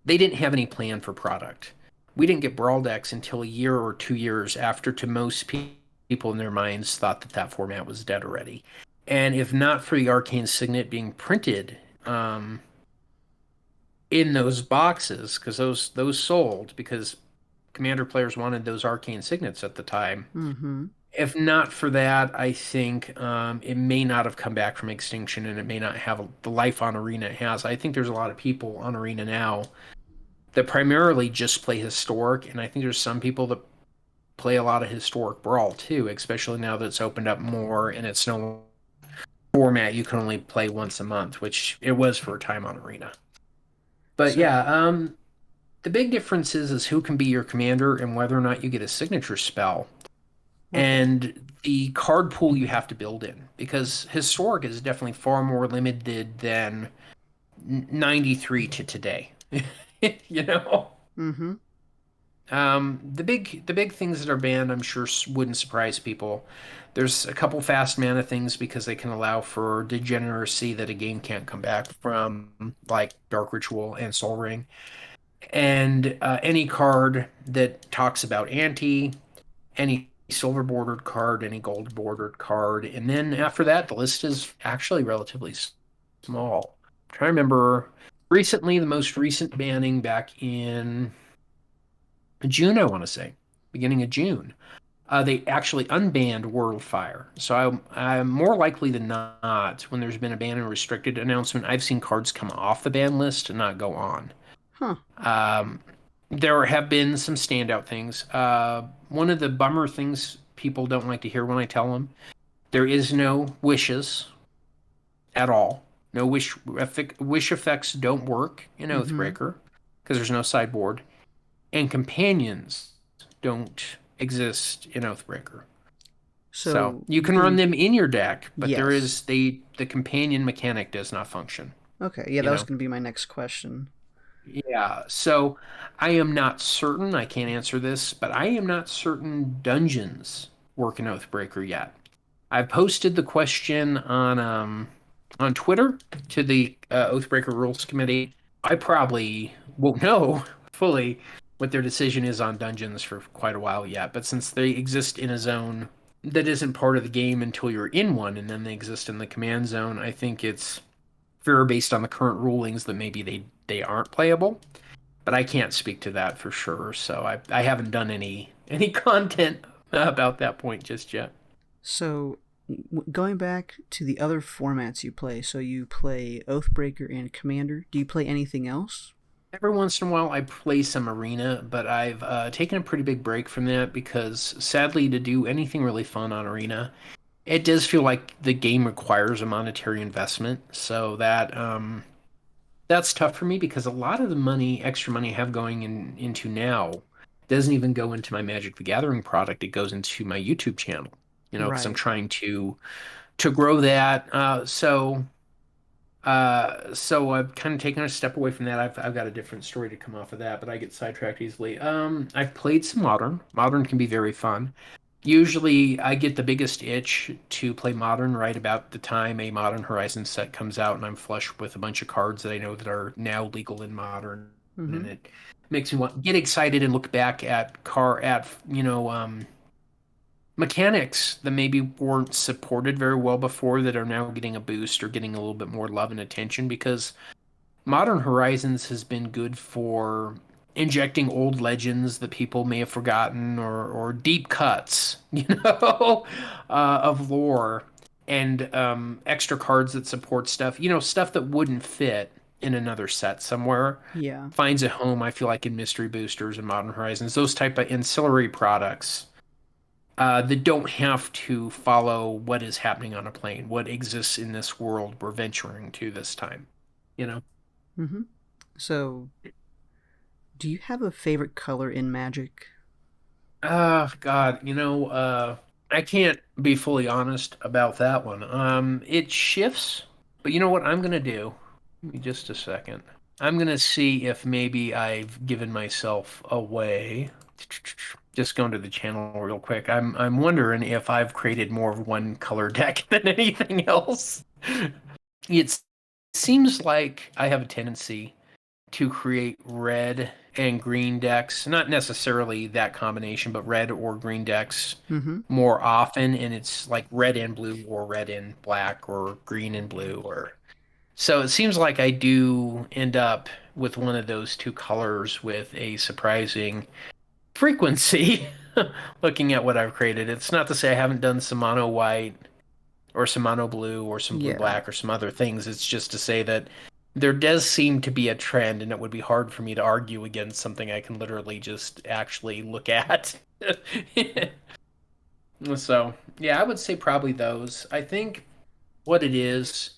they didn't have any plan for product. We didn't get Brawl decks until a year or 2 years after, to most people in their minds, thought that that format was dead already. And if not for the Arcane Signet being printed in those boxes, because those sold because Commander players wanted those Arcane Signets at the time. Mm-hmm. If not for that, I think it may not have come back from extinction, and it may not have the life on Arena it has. I think there's a lot of people on Arena now that primarily just play historic, and I think there's some people that play a lot of historic Brawl too, especially now that it's opened up more and it's no format you can only play once a month, which it was for a time on Arena. But So, yeah, the big difference is who can be your commander and whether or not you get a signature spell okay. and the card pool you have to build in, because historic is definitely far more limited than 93 to today. you know Mm-hmm. the big things that are banned, I'm sure, wouldn't surprise people. There's a couple fast mana things because they can allow for degeneracy that a game can't come back from, like Dark Ritual and Soul Ring. And any card that talks about anti, any silver bordered card, any gold bordered card. And then after that, the list is actually relatively small. I'm trying to remember recently, the most recent banning back in June, I want to say, beginning of June. They actually unbanned Worldfire. So I'm more likely than not, when there's been a ban and restricted announcement, I've seen cards come off the ban list and not go on. Huh. Um, there have been some standout things. One of the bummer things people don't like to hear when I tell them, there is no wishes at all. No wish effects don't work in Mm-hmm. Oathbreaker because there's no sideboard, and companions don't exist in Oathbreaker. So So, you can run do them in your deck, but yes. the companion mechanic does not function. Okay. Yeah, You that was know. going to be my next question. Yeah. So I am not certain. I can't answer this, but I am not certain dungeons work in Oathbreaker yet. I posted the question on Twitter to the Oathbreaker Rules Committee. I probably won't know fully what their decision is on dungeons for quite a while yet, but since they exist in a zone that isn't part of the game until you're in one, and then they exist in the command zone, I think it's fair based on the current rulings that maybe they aren't playable. But I can't speak to that for sure, so I haven't done any content about that point just yet. So, going back to the other formats you play, so you play Oathbreaker and Commander. Do you play anything else? Every once in a while, I play some Arena, but I've taken a pretty big break from that because sadly, to do anything really fun on Arena, it does feel like the game requires a monetary investment. So that's tough for me because a lot of the extra money I have going into now, doesn't even go into my Magic the Gathering product. It goes into my YouTube channel, because I'm Right. trying to grow that. So I've kind of taken a step away from that. I've got a different story to come off of that, but I get sidetracked easily. I've played some Modern. Modern can be very fun. Usually, I get the biggest itch to play Modern right about the time a Modern Horizon set comes out, and I'm flush with a bunch of cards that I know that are now legal in Modern, Mm-hmm. and it makes me want get excited and look back at mechanics that maybe weren't supported very well before that are now getting a boost or getting a little bit more love and attention because Modern Horizons has been good for injecting old legends that people may have forgotten or deep cuts, of lore and extra cards that support stuff, stuff that wouldn't fit in another set somewhere. Yeah. Finds a home, I feel like, in Mystery Boosters and Modern Horizons, those type of ancillary products that don't have to follow what is happening on a plane, what exists in this world we're venturing to this time, you know? Mm-hmm. So, do you have a favorite color in Magic? God, I can't be fully honest about that one. It shifts, but you know what I'm gonna do? Give me just a second. I'm gonna see if maybe I've given myself away. Just going to the channel real quick. I'm wondering if I've created more of one color deck than anything else. It seems like I have a tendency to create red and green decks, not necessarily that combination, but red or green decks Mm-hmm. more often, and it's like red and blue or red and black or green and blue or so it seems like I do end up with one of those two colors with a surprising frequency looking at what I've created. It's not to say I haven't done some mono white or some mono blue or some blue Yeah. black or some other things. It's just to say that there does seem to be a trend, and it would be hard for me to argue against something I can literally just actually look at. So, yeah, I would say probably those. I think what it is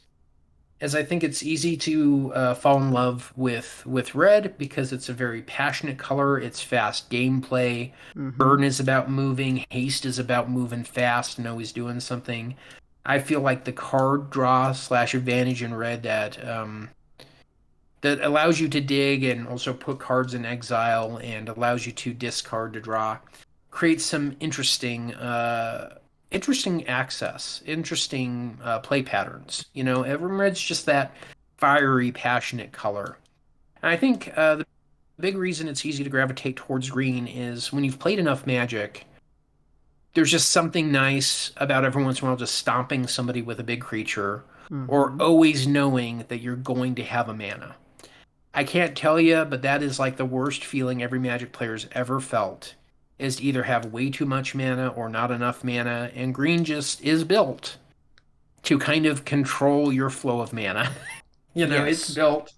I think it's easy to fall in love with red because it's a very passionate color. It's fast gameplay. Mm-hmm. Burn is about moving. Haste is about moving fast and always doing something. I feel like the card draw slash advantage in red that allows you to dig and also put cards in exile and allows you to discard to draw creates some interesting access, interesting play patterns. Everyone red's just that fiery, passionate color. And I think the big reason it's easy to gravitate towards green is when you've played enough Magic, there's just something nice about every once in a while just stomping somebody with a big creature or Mm-hmm. always knowing that you're going to have a mana. I can't tell you, but that is like the worst feeling every Magic player's ever felt is to either have way too much mana or not enough mana, and green just is built to kind of control your flow of mana. It's Yes. built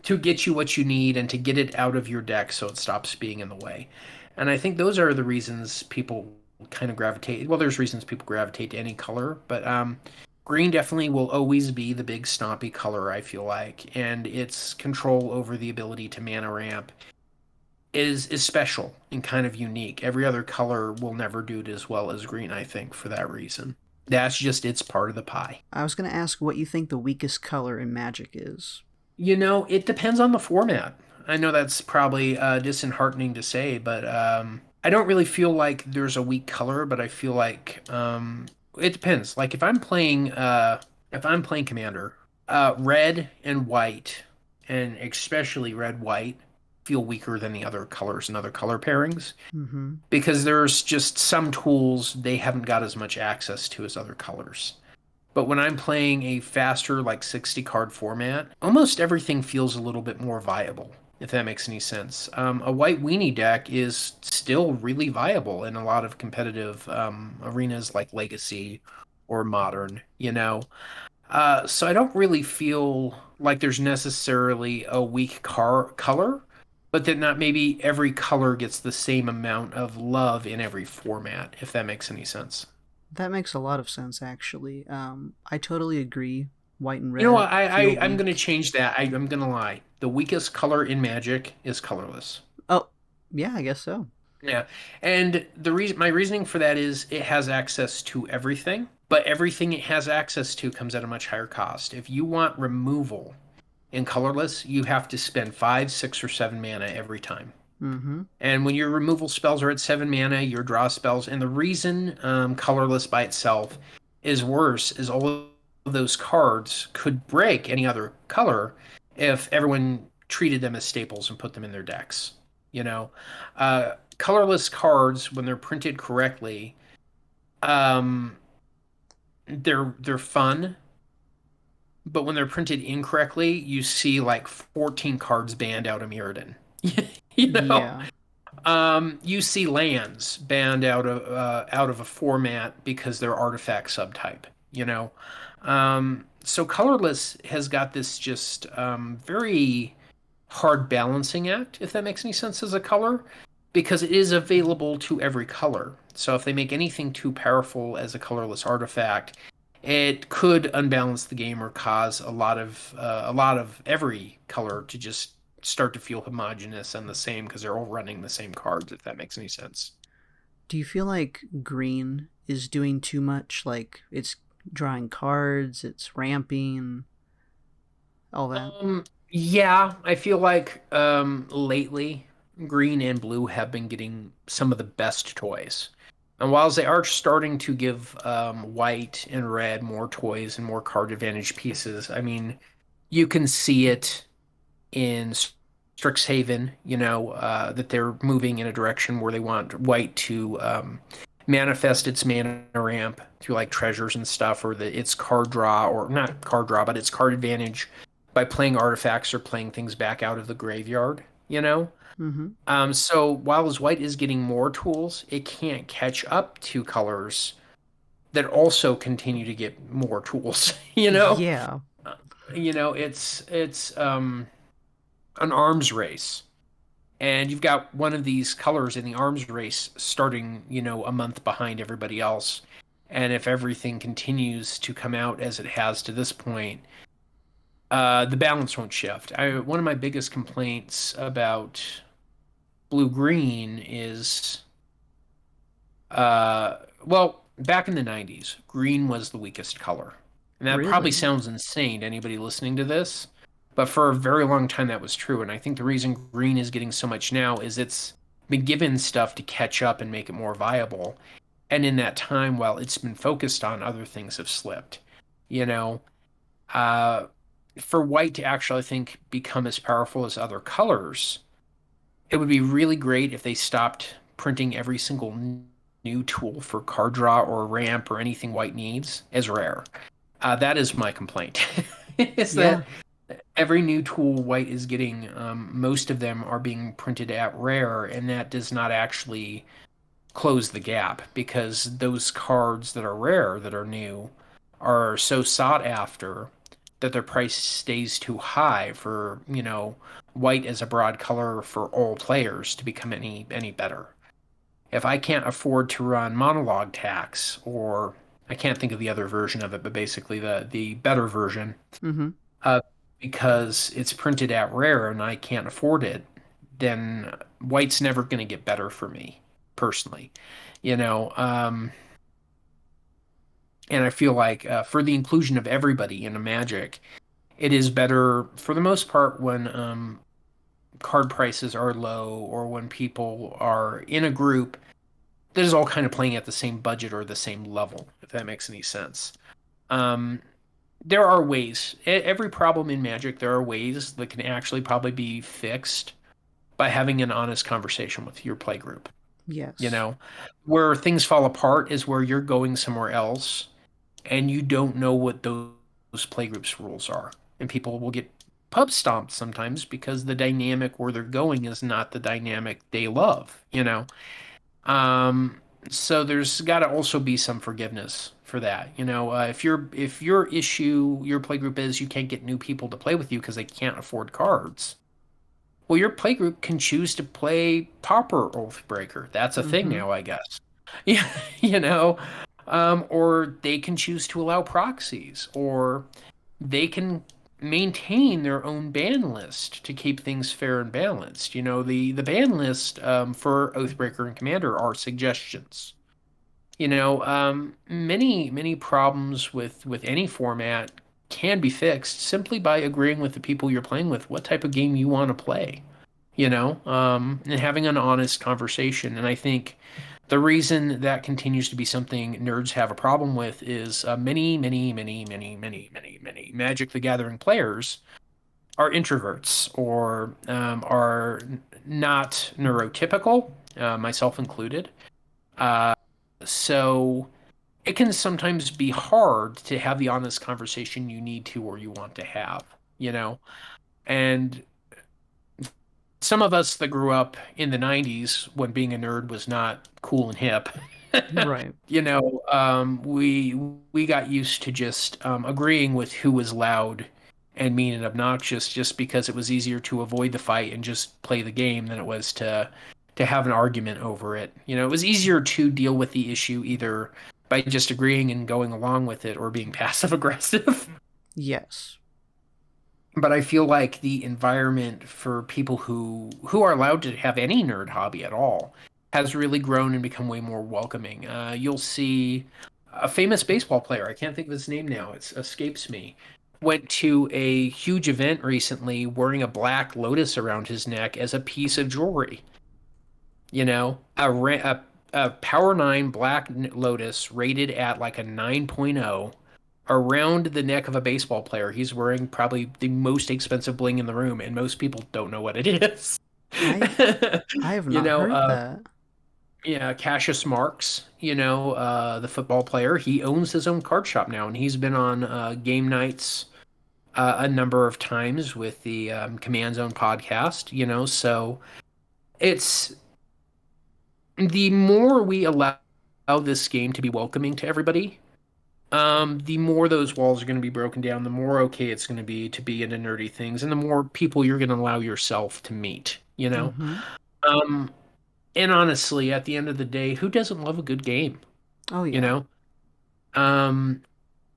to get you what you need and to get it out of your deck so it stops being in the way. And I think those are the reasons people kind of gravitate. Well, there's reasons people gravitate to any color, but green definitely will always be the big stompy color, I feel like, and its control over the ability to mana ramp is special and kind of unique. Every other color will never do it as well as green, I think, for that reason. That's just its part of the pie. I was going to ask what you think the weakest color in Magic is. It depends on the format. I know that's probably disheartening to say, but I don't really feel like there's a weak color, but I feel like it depends. Like if I'm playing Commander, red and white, and especially red white, feel weaker than the other colors and other color pairings Mm-hmm. because there's just some tools they haven't got as much access to as other colors. But when I'm playing a faster, like 60 card format, almost everything feels a little bit more viable, if that makes any sense. A white weenie deck is still really viable in a lot of competitive arenas like Legacy or Modern. So I don't really feel like there's necessarily a weak color, but that not maybe every color gets the same amount of love in every format, if that makes any sense. That makes a lot of sense, actually. I totally agree. White and You know red what? feel I'm gonna weak. change that. I'm gonna lie. The weakest color in Magic is colorless. Oh, yeah, I guess so. Yeah, and my reasoning for that is it has access to everything, but everything it has access to comes at a much higher cost. If you want removal in colorless, you have to spend 5, 6, or 7 mana every time. Mm-hmm. And when your removal spells are at 7 mana, your draw spells, and the reason colorless by itself is worse is all of those cards could break any other color if everyone treated them as staples and put them in their decks. You know, colorless cards when they're printed correctly, um, they're fun, but when they're printed incorrectly, you see like 14 cards banned out of Mirrodin. you know, Yeah. You see lands banned out of a format because they're artifact subtype. You know, so colorless has got this just very hard balancing act, if that makes any sense as a color, because it is available to every color. So if they make anything too powerful as a colorless artifact, it could unbalance the game or cause a lot of every color to just start to feel homogenous and the same because they're all running the same cards, if that makes any sense. Do you feel like green is doing too much? Like it's drawing cards, it's ramping, all that? Yeah, I feel like lately green and blue have been getting some of the best toys. And whilst they are starting to give white and red more toys and more card advantage pieces, I mean, you can see it in Strixhaven, that they're moving in a direction where they want white to manifest its mana ramp through like treasures and stuff, or its card draw, or not card draw, but its card advantage by playing artifacts or playing things back out of the graveyard, you know? Mm-hmm. So while as white is getting more tools, it can't catch up to colors that also continue to get more tools, you know? Yeah. It's an arms race. And you've got one of these colors in the arms race starting, a month behind everybody else. And if everything continues to come out as it has to this point, the balance won't shift. One of my biggest complaints about blue green is, well, back in the 90s, green was the weakest color. And that probably Really? sounds insane to anybody listening to this, but for a very long time that was true. And I think the reason green is getting so much now is it's been given stuff to catch up and make it more viable. And in that time, while it's been focused on, other things have slipped. You know, uh, for white to actually, I think, become as powerful as other colors, it would be really great if they stopped printing every single new tool for card draw or ramp or anything white needs as rare. That is my complaint. Is Yeah. that every new tool white is getting, most of them are being printed at rare, and that does not actually close the gap because those cards that are rare, that are new, are so sought after that their price stays too high for, white as a broad color for all players to become any better. If I can't afford to run monologue tax, or I can't think of the other version of it, but basically the better version, Mm-hmm. uh, because it's printed at rare and I can't afford it, then white's never going to get better for me personally, you know. And I feel like for the inclusion of everybody in a Magic, it is better for the most part when card prices are low or when people are in a group that is all kind of playing at the same budget or the same level, if that makes any sense. Um, there are ways. Every problem in Magic, there are ways that can actually probably be fixed by having an honest conversation with your play group. You Yes. know, where things fall apart is where you're going somewhere else and you don't know what those play groups rules are. And people will get pub stomped sometimes because the dynamic where they're going is not the dynamic they love, you know. Um, so there's got to also be some forgiveness for that. If your issue, your playgroup is you can't get new people to play with you because they can't afford cards. Well, your playgroup can choose to play Pauper Oathbreaker. That's a thing Mm-hmm. now, I guess. Yeah, you know, or they can choose to allow proxies, or they can maintain their own ban list to keep things fair and balanced. The ban list for Oathbreaker and Commander are suggestions. Many problems with any format can be fixed simply by agreeing with the people you're playing with what type of game you want to play, and having an honest conversation. And I think the reason that continues to be something nerds have a problem with is many Magic the Gathering players are introverts or are not neurotypical, myself included. Uh, so it can sometimes be hard to have the honest conversation you need to or you want to have, you know? And some of us that grew up in the 90s when being a nerd was not cool and hip, Right. we got used to just agreeing with who was loud and mean and obnoxious just because it was easier to avoid the fight and just play the game than it was to have an argument over it. It was easier to deal with the issue either by just agreeing and going along with it or being passive aggressive. Yes. But I feel like the environment for people who are allowed to have any nerd hobby at all has really grown and become way more welcoming. You'll see a famous baseball player, I can't think of his name now, it escapes me, went to a huge event recently wearing a black lotus around his neck as a piece of jewelry. A Power 9 Black Lotus rated at like a 9.0 around the neck of a baseball player. He's wearing probably the most expensive bling in the room, and most people don't know what it is. I I have you not know, heard uh, that. yeah, Cassius Marks, the football player, he owns his own card shop now, and he's been on game nights a number of times with the Command Zone podcast, so it's the more we allow this game to be welcoming to everybody, the more those walls are going to be broken down, the more okay it's going to be into nerdy things, and the more people you're going to allow yourself to meet. Mm-hmm. Um, and honestly, at the end of the day, who doesn't love a good game? Oh You yeah. know? Um,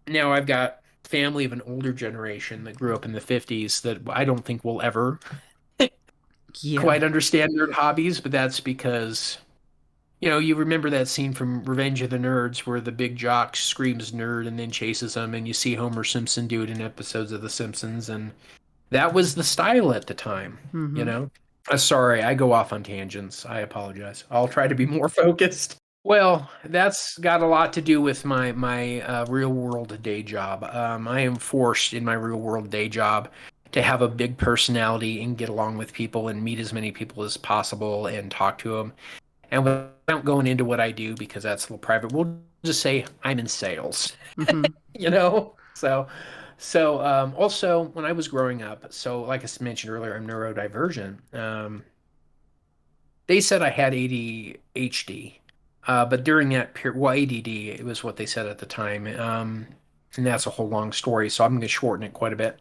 Now I've got family of an older generation that grew up in the 50s that I don't think will ever Yeah. quite understand nerd hobbies, but that's because you remember that scene from Revenge of the Nerds where the big jock screams nerd and then chases him, and you see Homer Simpson do it in episodes of The Simpsons, and that was the style at the time, you Mm-hmm. know? Sorry, I go off on tangents. I apologize. I'll try to be more focused. Well, that's got a lot to do with my real world day job. I am forced in my real world day job to have a big personality and get along with people and meet as many people as possible and talk to them. And without going into what I do, because that's a little private, we'll just say I'm in sales, Mm-hmm. you know? So also when I was growing up, so like I mentioned earlier, I'm neurodivergent. They said I had ADHD, but during that period, well, ADD, it was what they said at the time. And that's a whole long story, so I'm going to shorten it quite a bit.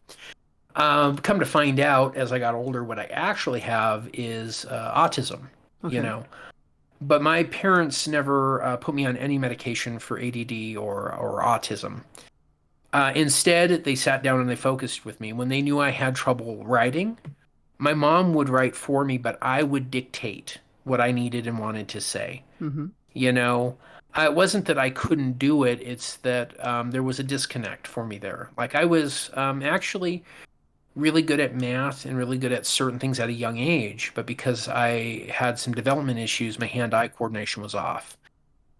Come to find out, as I got older, what I actually have is autism, you Okay. know. But my parents never put me on any medication for ADD or autism. Instead, they sat down and they focused with me. When they knew I had trouble writing, my mom would write for me, but I would dictate what I needed and wanted to say. Mm-hmm. You know, it wasn't that I couldn't do it, it's that there was a disconnect for me there. Like I was actually really good at math and really good at certain things at a young age, but because I had some development issues, my hand-eye coordination was off.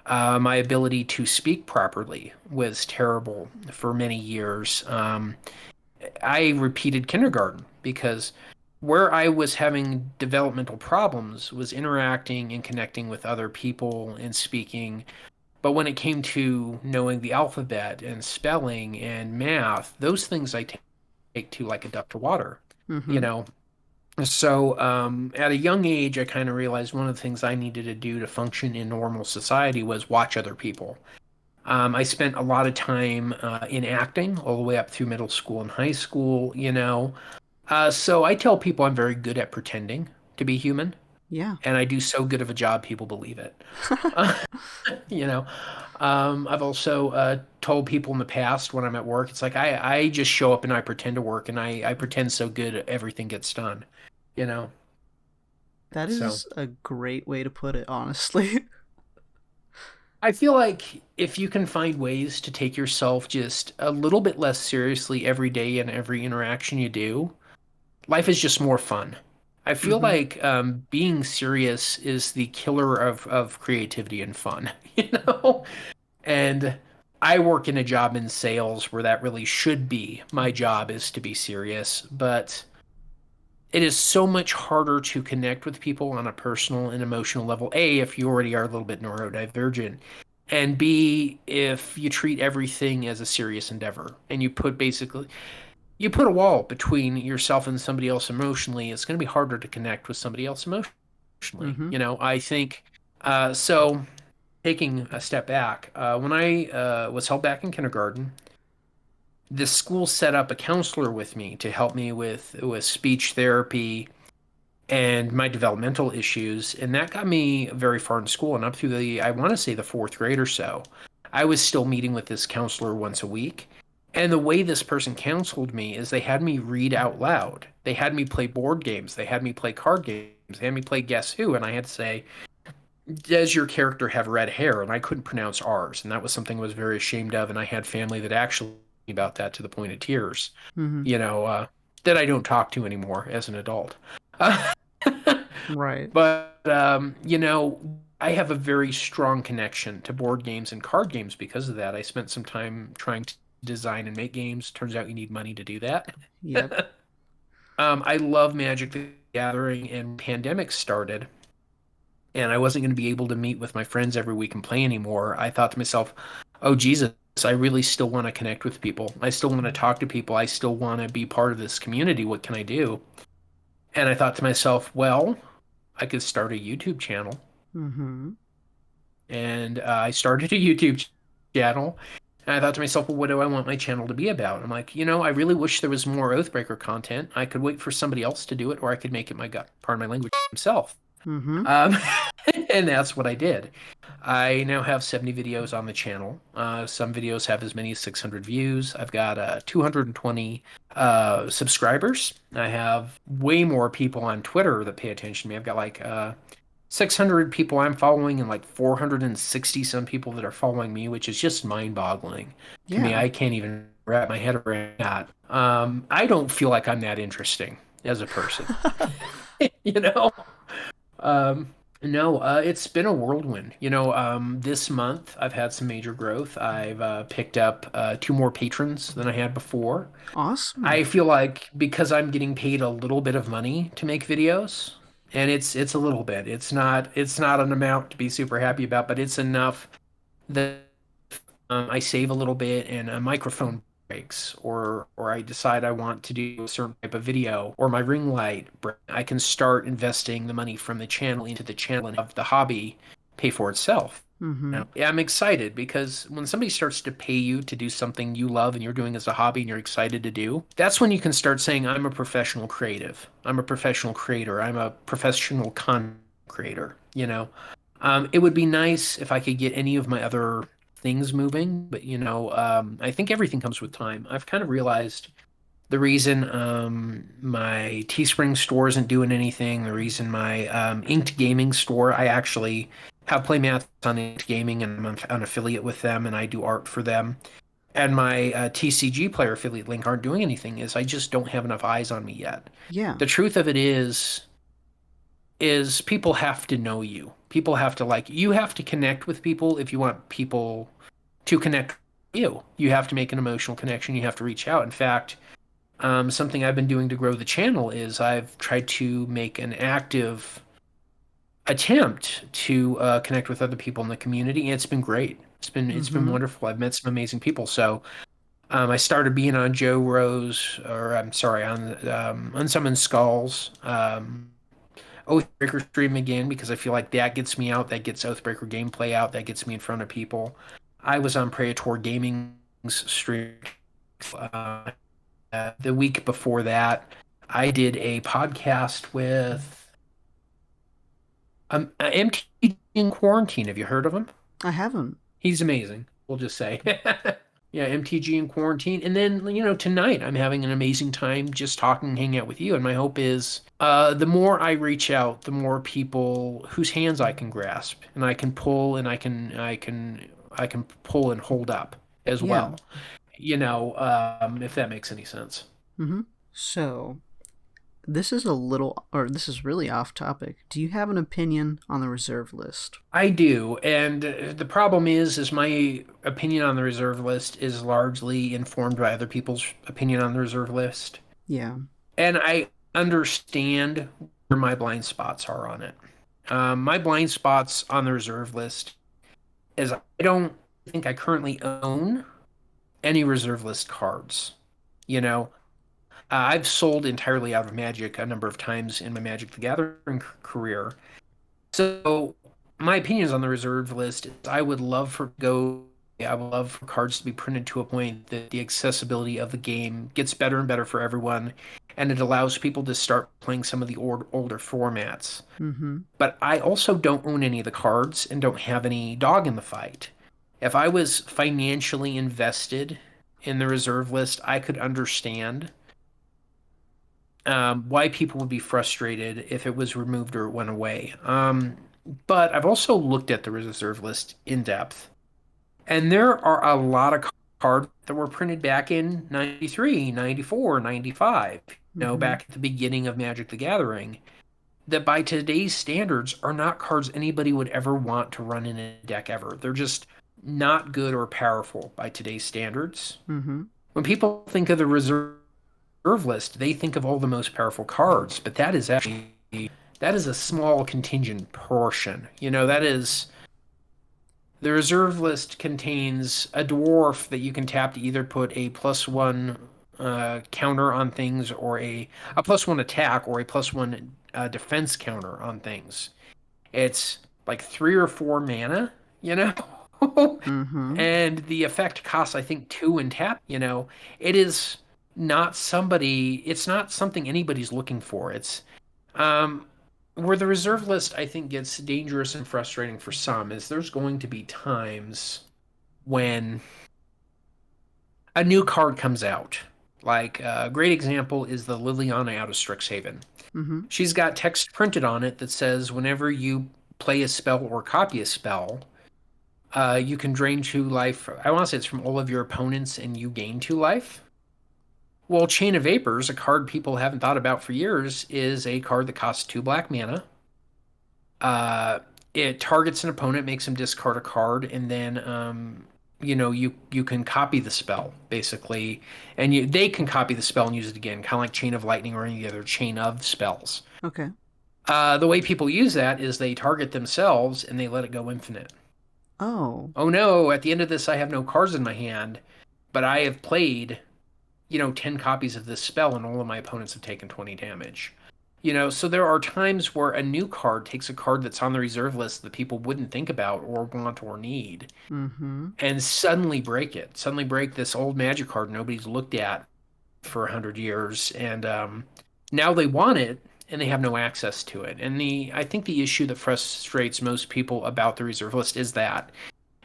My ability to speak properly was terrible for many years. I repeated kindergarten because where I was having developmental problems was interacting and connecting with other people and speaking. But when it came to knowing the alphabet and spelling and math, those things I take to like a duck to water, you Mm-hmm. know. So at a young age, I kind of realized one of the things I needed to do to function in normal society was watch other people. I spent a lot of time in acting all the way up through middle school and high school, you know. So I tell people I'm very good at pretending to be human, Yeah. and I do so good of a job, people believe it. You know, I've also told people in the past when I'm at work, it's like I just show up and I pretend to work, and I pretend so good everything gets done, you know. That So is a great way to put it, honestly. I feel like if you can find ways to take yourself just a little bit less seriously every day and every interaction you do, life is just more fun. I feel Mm-hmm. like being serious is the killer of creativity and fun, you know? And I work in a job in sales where that really should be my job is to be serious, but it is so much harder to connect with people on a personal and emotional level. A, if you already are a little bit neurodivergent, and B, if you treat everything as a serious endeavor and you put a wall between yourself and somebody else emotionally, it's going to be harder to connect with somebody else emotionally. Mm-hmm. You know, I think so. Taking a step back, when I was held back in kindergarten, the school set up a counselor with me to help me with speech therapy and my developmental issues, and that got me very far in school and up through the I want to say the fourth grade or so. I was still meeting with this counselor once a week. And the way this person counseled me is they had me read out loud. They had me play board games. They had me play card games. They had me play Guess Who. And I had to say, does your character have red hair? And I couldn't pronounce R's. And that was something I was very ashamed of. And I had family that actually about that to the point of tears, Mm-hmm. you know, that I don't talk to anymore as an adult. Uh, Right. but, you know, I have a very strong connection to board games and card games because of that. I spent some time trying to design and make games. Turns out you need money to do that. Yep. I love Magic the Gathering, and pandemic started, and I wasn't going to be able to meet with my friends every week and play anymore. I thought to myself, oh, Jesus, I really still want to connect with people. I still want to talk to people. I still want to be part of this community. What can I do? And I thought to myself, well, I could start a YouTube channel. Mm-hmm. And I started a YouTube channel. And I thought to myself, well, what do I want my channel to be about? I'm like, you know, I really wish there was more Oathbreaker content. I could wait for somebody else to do it, or I could make it my gut, pardon my language, himself. Mm-hmm. Um, and that's what I did. I now have 70 videos on the channel. Some videos have as many as 600 views. I've got 220 subscribers. I have way more people on Twitter that pay attention to me. I've got like 600 people I'm following and like 460 some people that are following me, which is just mind-boggling to me. Yeah. I can't even wrap my head around that. I don't feel like I'm that interesting as a person, you know? No, it's been a whirlwind. You know, this month I've had some major growth. I've picked up two more patrons than I had before. Awesome. I feel like because I'm getting paid a little bit of money to make videos, and it's a little bit. It's not an amount to be super happy about, but it's enough that I save a little bit and a microphone breaks, or I decide I want to do a certain type of video, or my ring light breaks. I can start investing the money from the channel into the channel and have the hobby pay for itself. Mm-hmm. Yeah, I'm excited because when somebody starts to pay you to do something you love and you're doing as a hobby and you're excited to do, that's when you can start saying, I'm a professional creative. I'm a professional creator. I'm a professional content creator, you know? It would be nice if I could get any of my other things moving, but you know, I think everything comes with time. I've kind of realized the reason my Teespring store isn't doing anything, the reason my Inked Gaming store, I actually have playmats on Inked Gaming and I'm an affiliate with them and I do art for them. And my TCG player affiliate link aren't doing anything is I just don't have enough eyes on me yet. Yeah. The truth of it is people have to know you. People have to like you have to connect with people if you want people to connect with you. You have to make an emotional connection. You have to reach out. In fact, something I've been doing to grow the channel is I've tried to make an active attempt to connect with other people in the community, and it's been great. It's been Mm-hmm. wonderful. I've met some amazing people. So I started being on Joe Rose, or I'm sorry, on Unsummoned Skulls. Oathbreaker stream again because I feel like that gets me out, that gets Oathbreaker gameplay out, that gets me in front of people. I was on Praetor Gaming's streak. Uh, the week before that, I did a podcast with MTG in Quarantine. Have you heard of him? I haven't. He's amazing, we'll just say. Yeah, MTG in Quarantine. And then, tonight I'm having an amazing time just talking, hanging out with you. And my hope is the more I reach out, the more people whose hands I can grasp and I can pull and I can pull and hold up as Yeah. well. If that makes any sense. Mm-hmm. So, this is really off topic. Do you have an opinion on the reserve list? I do, and the problem is my opinion on the reserve list is largely informed by other people's opinion on the reserve list, Yeah. and I understand where my blind spots are on it. My blind spots on the reserve list is I don't think I currently own any reserve list cards. You know, I've sold entirely out of Magic a number of times in my Magic the Gathering career. So my opinions on the reserve list is I would love for cards to be printed to a point that the accessibility of the game gets better and better for everyone, and it allows people to start playing some of the older formats. Mm-hmm. But I also don't own any of the cards and don't have any dog in the fight. If I was financially invested in the reserve list, I could understand why people would be frustrated if it was removed or it went away. But I've also looked at the reserve list in depth, and there are a lot of cards that were printed back in 93, 94, 95, Mm-hmm. back at the beginning of Magic the Gathering, that by today's standards are not cards anybody would ever want to run in a deck ever. They're just not good or powerful by today's standards. Mm-hmm. When people think of the reserve list, they think of all the most powerful cards, but that is a small contingent portion. That is the reserve list contains a dwarf that you can tap to either put a +1 counter on things, or a +1 attack, or a +1 defense counter on things. It's like 3 or 4 mana, Mm-hmm. and the effect costs, I think, 2 and tap. It is it's not something anybody's looking for. It's where the reserve list, I think, gets dangerous and frustrating for some is there's going to be times when a new card comes out. Like a great example is the Liliana out of Strixhaven. Mm-hmm. She's got text printed on it that says whenever you play a spell or copy a spell, you can drain 2 life. I want to say it's from all of your opponents, and you gain 2 life. Well, Chain of Vapors, a card people haven't thought about for years, is a card that costs 2 black mana. It targets an opponent, makes them discard a card, and then you can copy the spell basically, and they can copy the spell and use it again, kind of like Chain of Lightning or any other chain of spells. Okay. The way people use that is they target themselves and they let it go infinite. Oh. Oh no! At the end of this, I have no cards in my hand, but I have played 10 copies of this spell, and all of my opponents have taken 20 damage. So there are times where a new card takes a card that's on the reserve list that people wouldn't think about or want or need, Mm-hmm. and suddenly break it. Suddenly break this old Magic card nobody's looked at for 100 years, and now they want it, and they have no access to it. And I think the issue that frustrates most people about the reserve list is that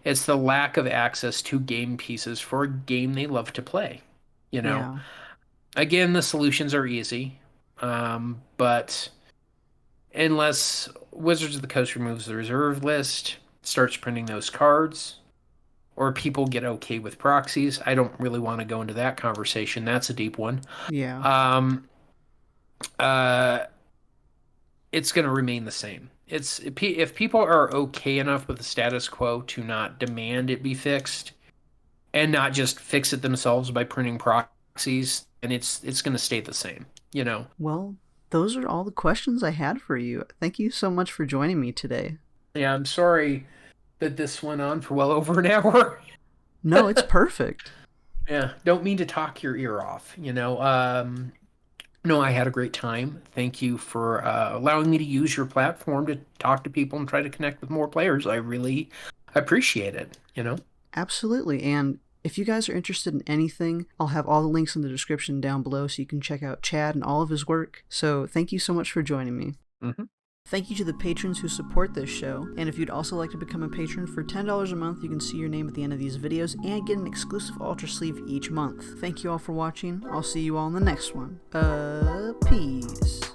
it's the lack of access to game pieces for a game they love to play. Yeah. Again, the solutions are easy, but unless Wizards of the Coast removes the reserve list, starts printing those cards, or people get okay with proxies, I don't really want to go into that conversation. That's a deep one. Yeah. Um, it's going to remain the same. If people are okay enough with the status quo to not demand it be fixed, and not just fix it themselves by printing proxies, and it's going to stay the same. Well, those are all the questions I had for you. Thank you so much for joining me today. Yeah, I'm sorry that this went on for well over an hour. No, it's perfect. Yeah, don't mean to talk your ear off. No, I had a great time. Thank you for allowing me to use your platform to talk to people and try to connect with more players. I really appreciate it. Absolutely, and if you guys are interested in anything, I'll have all the links in the description down below so you can check out Chad and all of his work. So thank you so much for joining me. Mm-hmm. Thank you to the patrons who support this show, and if you'd also like to become a patron, for $10 a month you can see your name at the end of these videos and get an exclusive Ultra Sleeve each month. Thank you all for watching. I'll see you all in the next one. Peace.